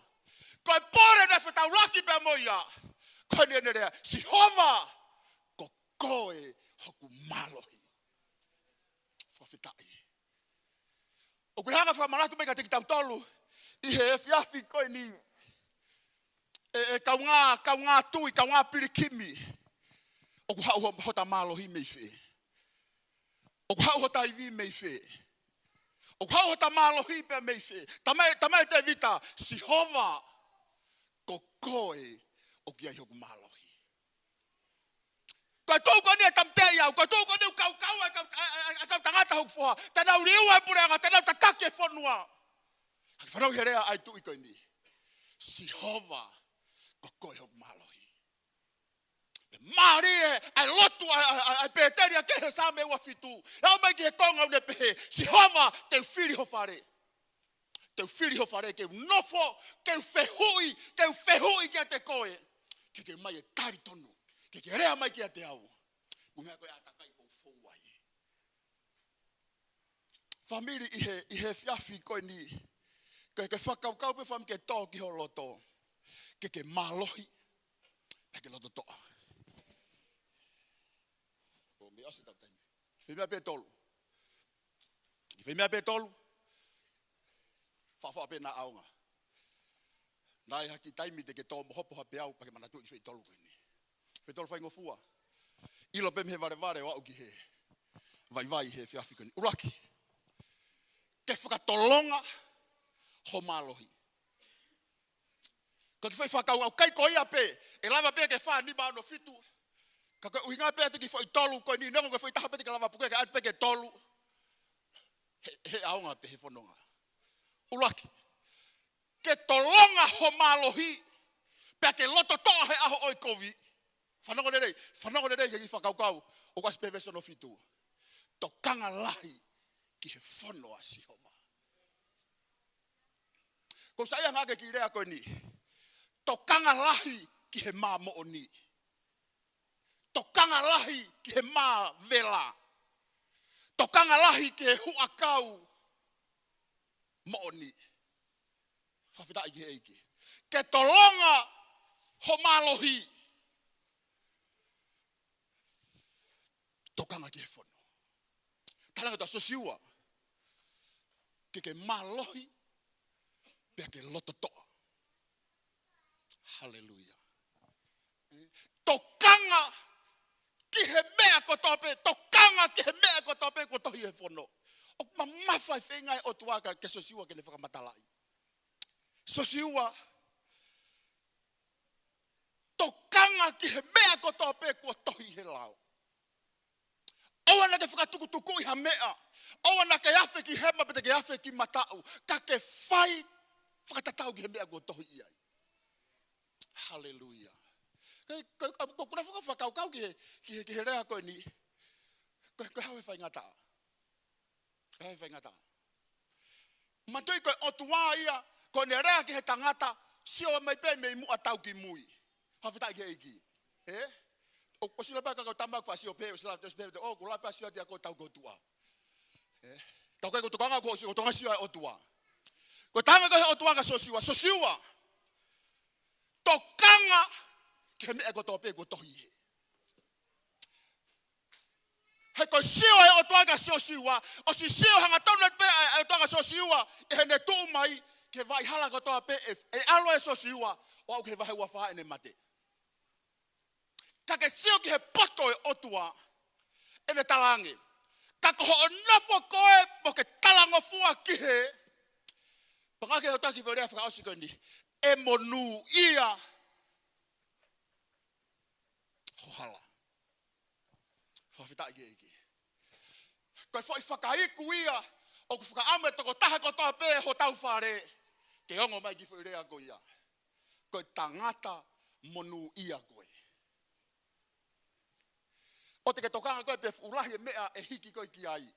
Koe pore ne whetau raki pe moia. Koe ni ene rea, si hova, ko koe hoku malohi. Whawhetai. O kui hanga whamaratu meka te ki tau tolu, i he fiafi koe ni, kau ngā tui, kau ngā pirikimi. O ku hau hota malohi mei whi. O ku hau hota iwi mei whi. O hau hota malohi pe mei whi. Tamai te vita, si hova ko koe o kia hoku malohi. Koe tōko ni e tamtei au, koe tōko ni u kau a kau tangata hoku whoha. Tanau riua e pureanga, tanau tatake e whanua. Haki whanau herea ai tu i koe ni. Si hova ko koe hoku malohi. Maari ai lotu ai peteria ke he same ua fitu. Au mai ki he tonga une pehe. Si hova te whiri ho whare. Te whiri ho whare ke nofo, ke whehui ki a te koe. Ke mai e tari tonu. Ke rea mai ki a te au. Mumea koe atakai kou fouai. Famiri i he fiafi koe ni. Ke whakaukau pe wham ke tō ki ho loto. Ke malohi. Ke loto toa. Whemea pe tolu. Whemea pe tolu. Whawha pe na aunga. Nai haki taimi te ke tō mohopo hape au pake manatu i whei tolu koe ni. Whei tolu whai ngofua. Ilo pe me vare wa uki he. Vai he whiawhi koe ni. Uraki. Ke whakatolonga ho malohi. Ka ki whai whakau au kai koe ia pe. E lava pe ke wha ni maano fitu. Ka koe uhinga pe ati ki whai tolu koe ni. Nengo koe whai taha pe te ka lava puke. Ka ati pe ke tolu. He aonga pe he whanonga. Uraki. Ke tolonga ho malohi. Pe ke loto toa he aho oi kovi. Whanongo nerei ke ki whakaukau. O kwa sipe veso no fitu. To kanga lahi ki he whanoa si homa. Ko saia ngake ki rea koe ni. To kanga lahi ki he mā mo o ni. To kanga lahi ki he mā vela. To kanga lahi ki he huakau Mo'oni. Whawhita i he eiki. Ke tolonga ho malohi. Tokanga ki he whono. Talanga ta sosiua. Ke malohi. Pea ke loto toa. Hallelujah. Tokanga ki he mea ko tope. Tokanga ki he mea ko tope ko tohi he whono. O mamawhai whengai o tuaka ke sosiua ke ne whakamatalai. Sosiua. Tokanga ki he mea ko tope ko tohi he lao. Owa na ke whakatukutuku i ha mea. Owa na ke awhi ki hema pete ke awhi ki matau. Ka ke whai whakatatau ki he mea ko tohi iai. Hallelujah. Ko kuna whakaukau ki he rea koe ni. Ko hawe whai ngata. Hawe whai ngata. Matui koe otua ia. Ko ne rea ki he tangata. Sio mai pe mei mua tau ki mui. Hawhita ki eiki. O sila pa kakau tambak fa sio pe. O sila tes pe. O kula pa sio dia ko tau ko tua. Tau kai ko tukanga ko sio. O tonga sio o tua. Ko tanga ko he o tua ka sosiua. Sosiua. Tokanga. Ke me ko tope ko tohi he. He ko sio he o tua ka sosiua. O si sio hanga tonu pe o tua ka sosiua. E ne tu mai. Ke vai hala ko toa pe e alo e sosiua o au ke vai wa fa ene mate. Ka ke sio ki he poto e otua ene talangi. Ka ko ho nofo koe mo ke talango fua ki he. Panga ke hotoa ki wherea whaka osiko ni. E monu ia. Ho hala. Whawhita i eiki. Koe fwoi whakaiku ia. O ku whakaame toko taha ko toa pe ho tau whare. Ke ongo mai ki wherea ko ia. Koe tangata monu ia koe. O te ke tokanga koe pe ulahi e mea e hiki koe ki ai.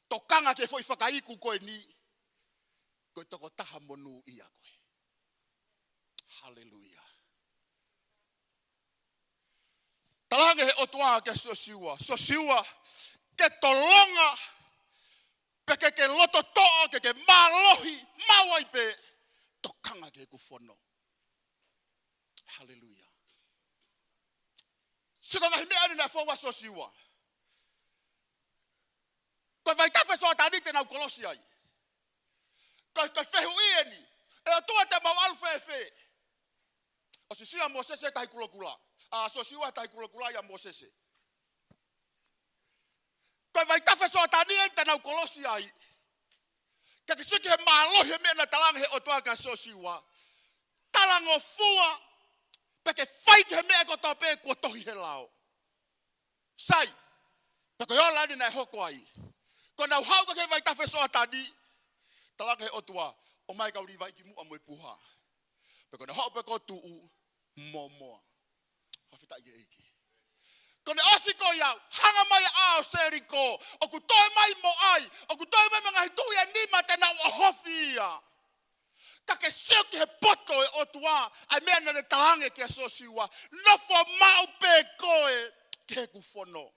Tokanga ke foi whakaiku koe ni. Koe toko taha monu ia koe. Hallelujah. Talanga he otua ke sosiua. Sosiua ke tolonga. Peke ke loto toa ke malohi. Mawai pe. Tokanga ke kufono. Hallelujah. Sika ngahi mea ni na fōwa sosiua. Koe vai tawhe soa tanite nau kolosi ai. Koe whehu ieni. E o tua te mau alfa e whe. O si sia mo sese tahi kulokula. A sosiua tahi kulokula ia mo sese. Koe vai tawhe soa tanite nau kolosi ai. Ke siki he malohi he mea na talanga he o tua ka sosiua. Talango fua. Peke whaike he mea ko tope kua tohi he lao. Sai. Peke yo lani na hoko ai. Ko nau hauka ke vai tawhe soa tani. Talanga he otua. O mai kauri vai ki mua moe puha. Peke na hau peko tuu. Momoa. Hawhita i eiki. Ko ne osiko iau. Hanga mai ao seriko. O ku toi mai mo ai. O ku toi mai mga hitu ia nima te nau o hofi ia. Ka ke sio ki he poto e otua. Ai mea na ne tahange ki a sosiua. Nofo mau pe koe. Ke kufono.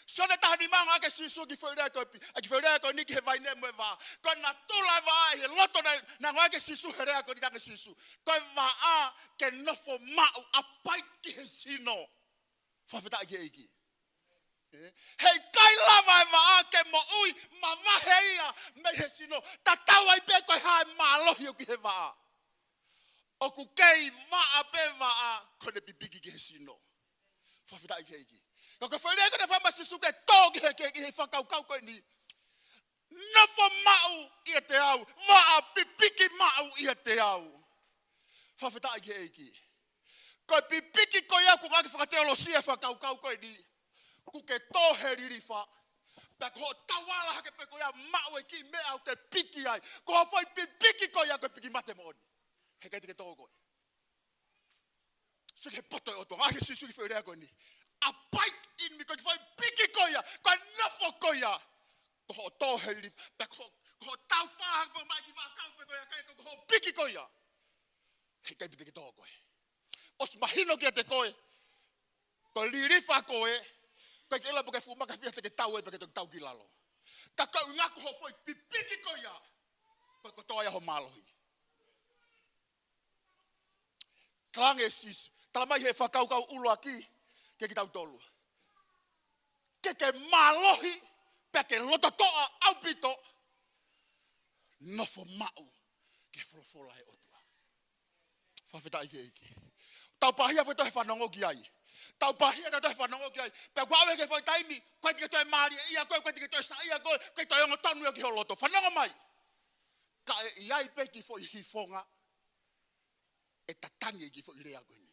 Sio ne tahani manga ke sisu ki whaurea koe pi. A ki whaurea koe ni ki he vaine mwe vaa. Koe na tula vaa he loto na ngoa ke sisu he rea koe ni take sisu. Koe vaa ke nofo mau apai ki he sino. Whawhita ki eiki. Hei kai lava e vaa ke mo ui ma vaheia me he sino. Ta taua i pe koe hae malohi o ki he vaa. O ku kei vaa pe vaa koe ne pipiki ki he sino. Whawhita ki eiki. Ko whaurea koe ne whama sisu ke tō ki he whakaukau koe ni. Nofo mau i te au. Vaa pipiki mau i te au. Whawhita ki eiki. Koe pipiki koe au kukaki whakateolosia whakaukau koe ni. Kuke tō he ririwha. Pek ho tawala hake pe koe au mau e ki mea au te piki ai. Ko ho whai pipiki koe au koe piki mate mooni. He kei te tō koe. Sike he poto e oto. Ake sisu ki whaurea koe ni. Apai in mi koe ki whai piki koe au. Koe nofo koe au. Ko ho tō he ririwha. Pek ho tau whaha koe mai ki whakau pe koe au. Kei ko ho piki koe au. He kei te tō koe. Os mahino ki a te koe. Koe ririwha koe. Koe ke ila puke fumaka fia te ke tau e peke te tau ki lalo. Ka kau ngako ho foi pipiki koia. Ko toa ho malohi. Klange sis, talamai he whakaukau ulu aki, ke ki tau tolu. Ke malohi, peke loto toa au pito, nofo mau, ke wholofola he otua. Whawheta ike iki. Tau pahia whetohe whanongo ki ai. Tau pahia whetohe whanongo ki ai. Pea kwawe ke whoi taimi, koe tike toe maari, ia koe tike toe sa, ia koe toe ongo tonu ia ki ho loto. Whanongo mai. Ka e iai peki whoi hifonga, e tatangi ki whoi rea koe ni.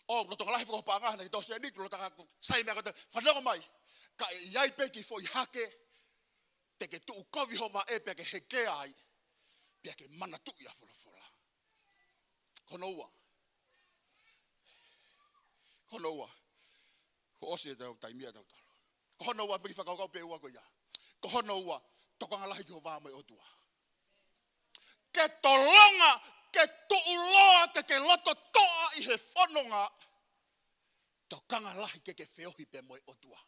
O, loto ngalahi whako pāngahana ki tose ni, loto ngako sai mea kote. Whanongo mai. Ka e iai peki whoi hake, teke tuu kovi hova e peke heke ai, pia ke mana tuu ia wholofola. Kono ua. Kono ua. Ko osi e tau taimia tau talo. Ko hono ua miki whakaukau pe ua ko ia. Ko hono ua toko ngalahi ki ho vāmai o tua. Ke tolonga, ke tuuloa, ke loto toa i he whanonga, toka ngalahi ke whiohi pe moi o tua.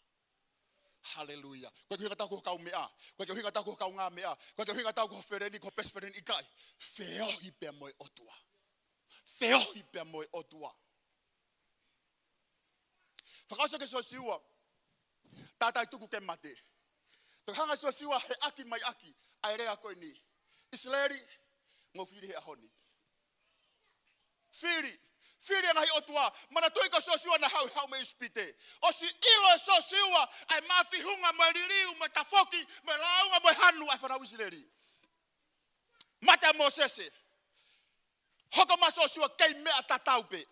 Hallelujah. Koe ki hinga tau ko kau mea. Koe ki hinga tau ko kau ngā mea. Koe ki hinga tau ko whereni, ko pes whereni ikai. Whiohi pe moi o tua. Whiohi pe moi o tua. Whakausa ke so siua, tātai tuku ke mate. Tō hanga so siua he aki mai aki, ai rea koe ni. Isleri, ngō whiri he ahoni. Whiri ngahi o tua, mana tui ko so siua na hau me ispite. O si ilo so siua, ai mawhi hunga, mai ririu, mai tafoki, mai launga, mai hanu, ai whanau isleri. Mata mo sese. Hoko ma so siua kei mea tataupe.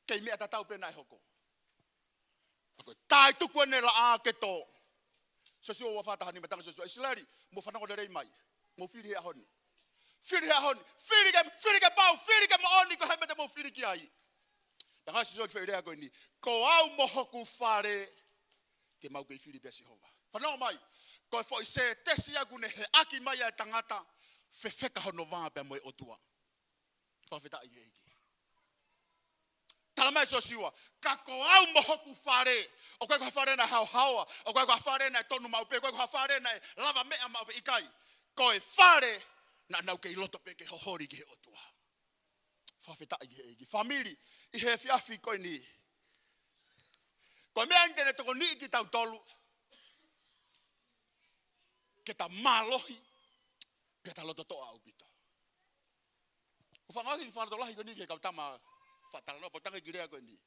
Kei mea tatau pena e hoko. Tai tuku ene la a ke tō. So si o wa whataha ni matanga so si o. Isilari, mo whanako le rei mai. Mo whiri hea honi. Whiri hea honi. Whiri ke pau. Whiri ke mo oni ko hemete mo whiri ki ai. Na ngā si so ki whiri koe ni. Ko au mo hoku whare. Ke mau kei whiri pia Sihova. Whanau mai. Ko e fo i se tesi aku ne he aki mai e tangata. Whewheka hono vanga pia moe otua. Ko wheta i heiki. Talamai so siua, kako au mohoku whare, o koe kua whare na hau haua, o koe kua whare na tonu maupe, koe kua whare na lava mea maupe ikai. Koe whare na nau kei loto pe ke hohori ke he otua. Whawheta i he eiki. Famili, i he whiawhi koe ni. Koe mea intene toko ni ki tau tolu, ke ta malohi, ke ta loto toa au pito. Ko whangahi ki whanatolahi koe ni ke kau tama whatala no potanga ki rea koe ni.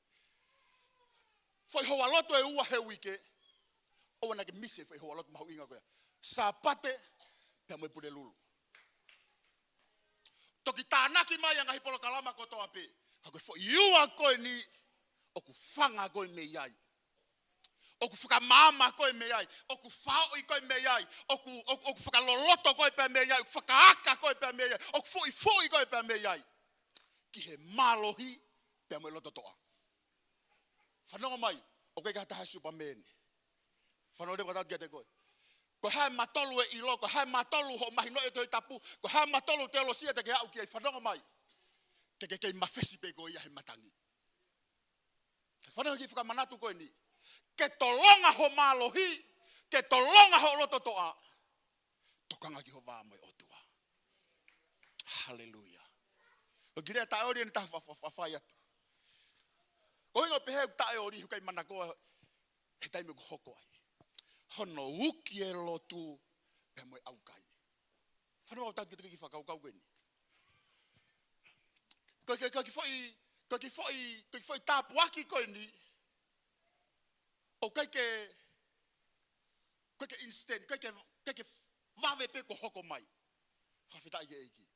Foi hoa loto e ua he wike. Owa na ke mise foi hoa loto mahu inga koe. Sa pate, pia moe pure lulu. Toki tānaki mai anga hipolo kalama ko toa pe. Hako foi iua koe ni, oku whanga koe me iai. Oku whakamama koe me iai. Oku whaoi koe me iai. Oku whakaloloto koe pe me iai. Oku whakaaka koe pe me iai. Oku foi koe pe me iai. Ki he malohi, pia moe loto toa. Whanonga mai, o koe ka taha Superman. Whanonga rewa tau kia te koe. Ko hae matolu e ilo, ko hae matolu ho mahi no e Tohitapu, ko hae matolu te alosia te ke hau ki ai. Whanonga mai, te ke kei mawhesi pe koe ia he matangi. Whanonga ki whakamanatu koe ni. Ke tolonga ho malohi, ke tolonga ho loto toa. Tokanga ki ho vā moe otua. Hallelujah. O girea tae ori ene taha whawhai atu. Ko hingo peheu tae ori hukai mana koa he taime ko hoko ai. Hono uki e lotu pe moe aukai. Whanau au tau ki ki whakaukau koe ni. Ko ki foi tāpuaki koe ni. O kai ke instant, kai ke vave pe ko hoko mai. Hawhita i eiki.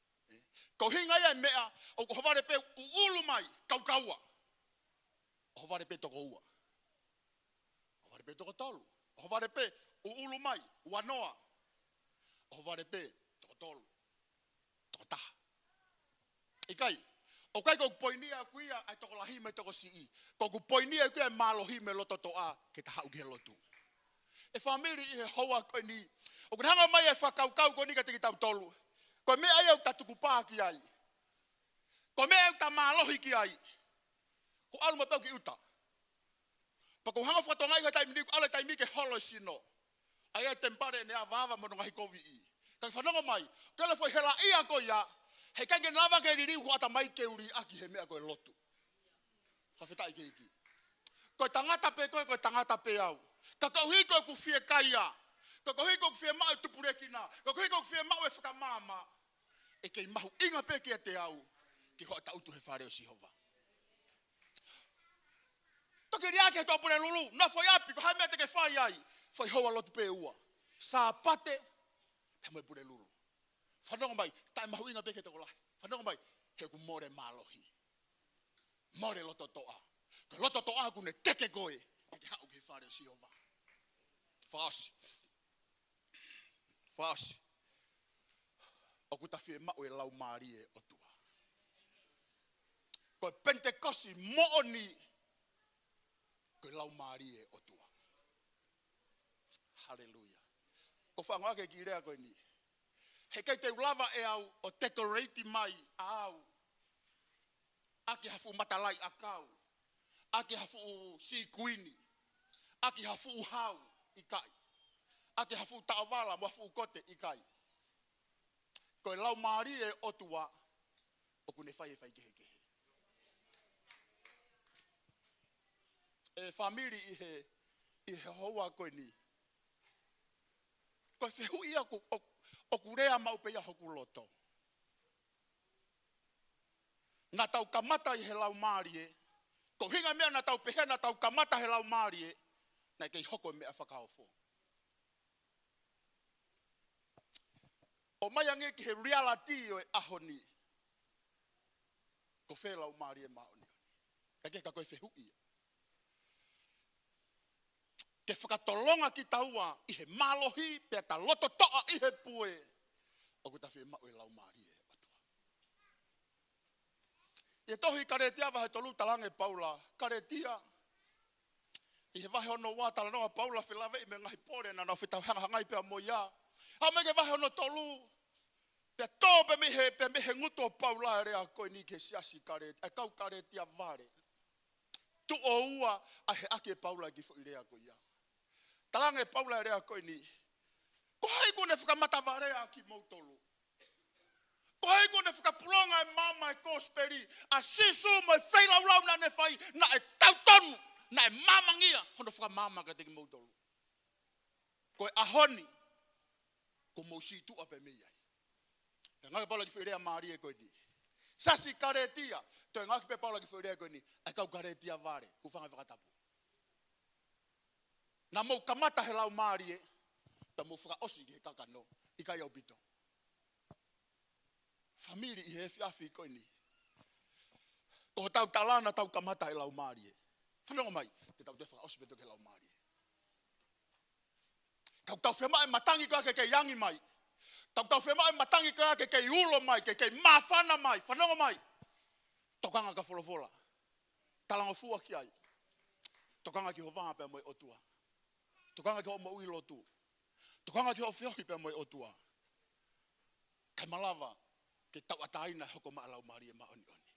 Ko hinga ia mea, o ko haware pe ulu mai, kaukaua. O haware pe toko ua. O haware pe toko tolu. O haware pe ulu mai, wanoa. O haware pe toko tolu. Toko taha. Ikai, o kai ko poinia kuia ai toko lahi me toko sii. Ko poinia kuia malohi me loto toa ke taha uke lotu. E famili i he hoa koe ni. O kunhanga mai e whakaukau koe ni ka tiki tau tolu. Ko mea ai au tatuku pā ki ai. Ko mea au ta malohi ki ai. Ko alu mapau ki uta. Pa ko hanga whatongai ka taimi niku ale taimi ke holo sino. Ai tempare ne avava mo ngai kovi i. Ka whanonga mai, kele foi hela ia ko ia, he kange lava ke riri huata mai ke uri aki he mea koe lotu. Ka whetai ke iki. Koe tangata pe koe tangata pe au. Ka kauhi koe ku fie kaia. Ka kauhi koe ku fie mau tupurekina. Ka kauhi koe ku fie mau e whakamama. E kei mahu inga pe ke te au. Ki hoa tautu he whare o Sihova. Toki riake he tōpune lulu. Na foi api ko hai mea te ke whai ai. Foi hoa lotu pe ua. Sa pate. He moe pune lulu. Whanonga mai. Tai mahu inga pe ke te kolai. Whanonga mai. He ku more malohi. More loto toa. Ka loto toa ku ne teke koe. E te hau ke whare o Sihova. Whaasi. Whaasi. O ku tawhie mau e lau maari e otua. Koe Pentekosi mooni. Koe lau maari e otua. Hallelujah. Ko whangoa ke ki rea koe ni. He kei te ulava e au o decorate mai au. Aki hafu matalai akau. Aki hafu si kuini. Aki hafu hau ikai. Aki hafu taawala mo hafu kote ikai. Koe lau maari e otua. O kune whai e whai kehe kehe. E family i he hoa koe ni. Koe whehu ia o kurea mau pe ia hoku loto. Nga tau kamata i he lau maari e. Ko hinga mea na tau pehe na tau kamata he lau maari e. Na kei hoko mea whakaofo. O mai ange ki he reality o e ahoni. Ko whe lau maari e maoni. Kake ka koe whehu ia. Ke whakatolonga ki taua i he malohi pe ta loto toa i he pue. O ku ta whi mau e lau maari e atua. I tohi karetia wahe tolu talange Paula. Karetia. I he wahe ono wātala noa Paula whilawe i me ngahi pore na nau whitau hanga hangai pia mo ia. Ha mege wahe ono tolu. Pia tō pe mihe nguto o Paula rea koe ni ke siasi karetia. E kau karetia vare. Tu o ua a he ake Paula ki fo i rea koe ia. Talange Paula rea koe ni. Ko hai kone whakamata varea ki mautolu. Ko hai kone whakapulonga e mama e kosperi. A sisu mo e whailau na ne whai. Na e tautonu. Na e mamangia. Hono whakamama ka teki mautolu. Ko e ahoni. Ko mausitu ape meiai. E ngake Paula ki whairea maari e koe ni. Sasi karetia. To e ngake pe Paula ki whairea koe ni. E kau karetia vare. Ku whangai whakatapu. Na mau kamata he lau maari e. Ta mau whaka osi ki he kakano. I kai au pito. Famili i he whiawhi koe ni. Ko tau talana tau kamata he lau maari e. Whanonga mai. Te tau te whaka osi beto ke lau maari e. Kau tau whema e matangi koa ke kei yangi mai. Tau whema e matangi koa ke kei ulo mai. Ke kei mawhana mai. Whanonga mai. Tokanga ka wholofola. Talanga fua ki ai. Tokanga ki ho vanga pe moe otua. Tokanga ki ho mo ui lotu. Tokanga ki ho whiohi pe moe otua. Kai malawa. Ke tau ataina hoko maa lau maari e maoni oni.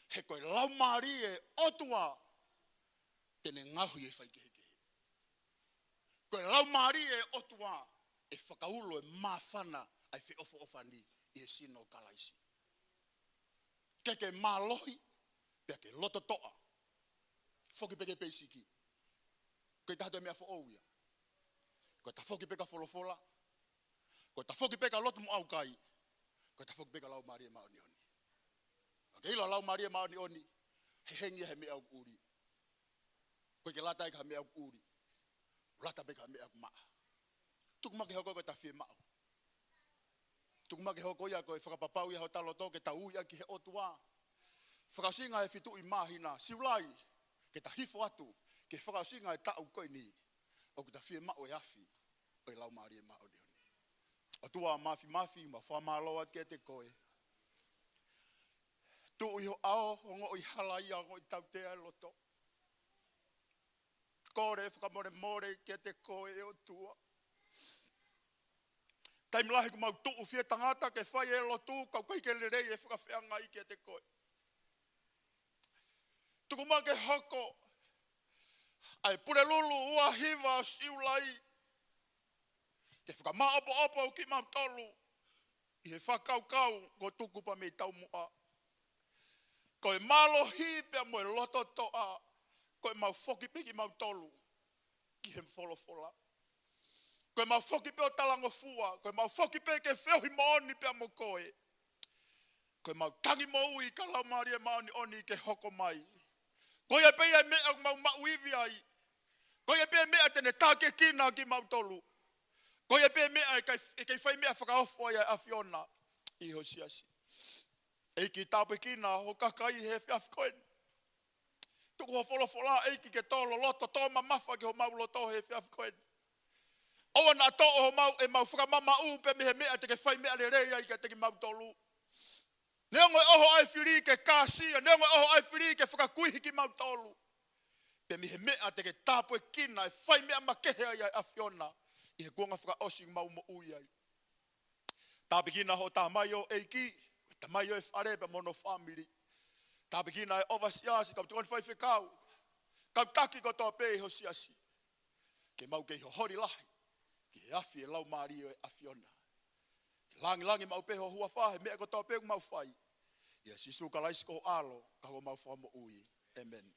He koe lau maari e otua. Tene ngahui e whai kehe kehe. Koe lau maari e otua. E whakaulo e mawhana. Ai whi ofo ofani. I e sino kalaisi. Ke malohi. Pea ke loto toa. Foki peke peisiki. Koe tahatoe mea fo ouia. Koe ta foki peka folofola. Koe ta foki peka lotu mo au kai. Koe ta foki peka lau maari e maoni oni. Ke ilo lau maari e maoni oni. He hengia he mea au uri. Koe ke lata eka he mea au uri. Lata peka he mea au maa. Tukumake hoko koe ta fie maa. Tukumake hoko ia koe whakapapau ia ho talo toke ta ui aki he otua. Whakasinga e fitu i mahina. Siulai. Ke ta hifo atu. Ke whakasinga e tau koe ni. O ku ta fie mao e afi. O i lau maari e mao ni oni. O tua mafi. Ma whamaloa ke te koe. Tu i ho ao. O ngo i hala ia. O ngo i tau tea loto. Kore whakamore ke te koe e o tua. Taimlahi ku mau tuu fie tangata ke whai e lotu. Kau kai ke lerei e whakawhianga i ke te koe. Tukuma ke hoko. Ai pure lulu ua hiva siulai. Te whaka opo ki mau tolu. I he whakau ko tuku pa me tau mua. Ko e malo hi pia mo e loto toa. Ko e mau whoki piki mau tolu. Ki he mwholofola. Ko e mau whoki pe o talango fua. Ko e mau whoki pe ke whiohi maoni pia mo koe. Ko e mau tangi mo ui ka lau maria maoni oni ke hoko mai. Ko e pe e mea mau mauivi ai. Ko e pe mea tene tāke kina ki mau tolu. Ko e pe mea e kei whai mea whakaofo ai a Fiona. I ho siasi. Eiki tāpe kina ho kakai he whiafkoen. Tuku ho wholofola eiki ke tolo loto tōma mawha ki ho mau loto he whiafkoen. Owa nā tō ho mau e mau whakamama upe me he mea te ke whai mea le rei ai ke te ki mau tolu. Neongo e oho ai whiri ke kāsia, neongo e oho ai whiri ke whakakuihi ki mau tolu. Pe mi he mea te ke tāpo e kina e whai mea makehe ai a Fiona. I he kuanga whakaosi mau mo ui ai. Tāpe kina ho tā mai o eiki. Ta mai o e whareba mono family. Ta begina e ova siasi, kau tukon whai whekau. Kau taki ko tō pē ho siasi. Ke mau ke ho hori lahi. Ke afi e lau maari o e Fiona. Ke langi mau pē ho hua whahe, mea ko tō pē mau whai. Ia sisu ka laisi ko alo, ka ho mau wha mo ui. Amen.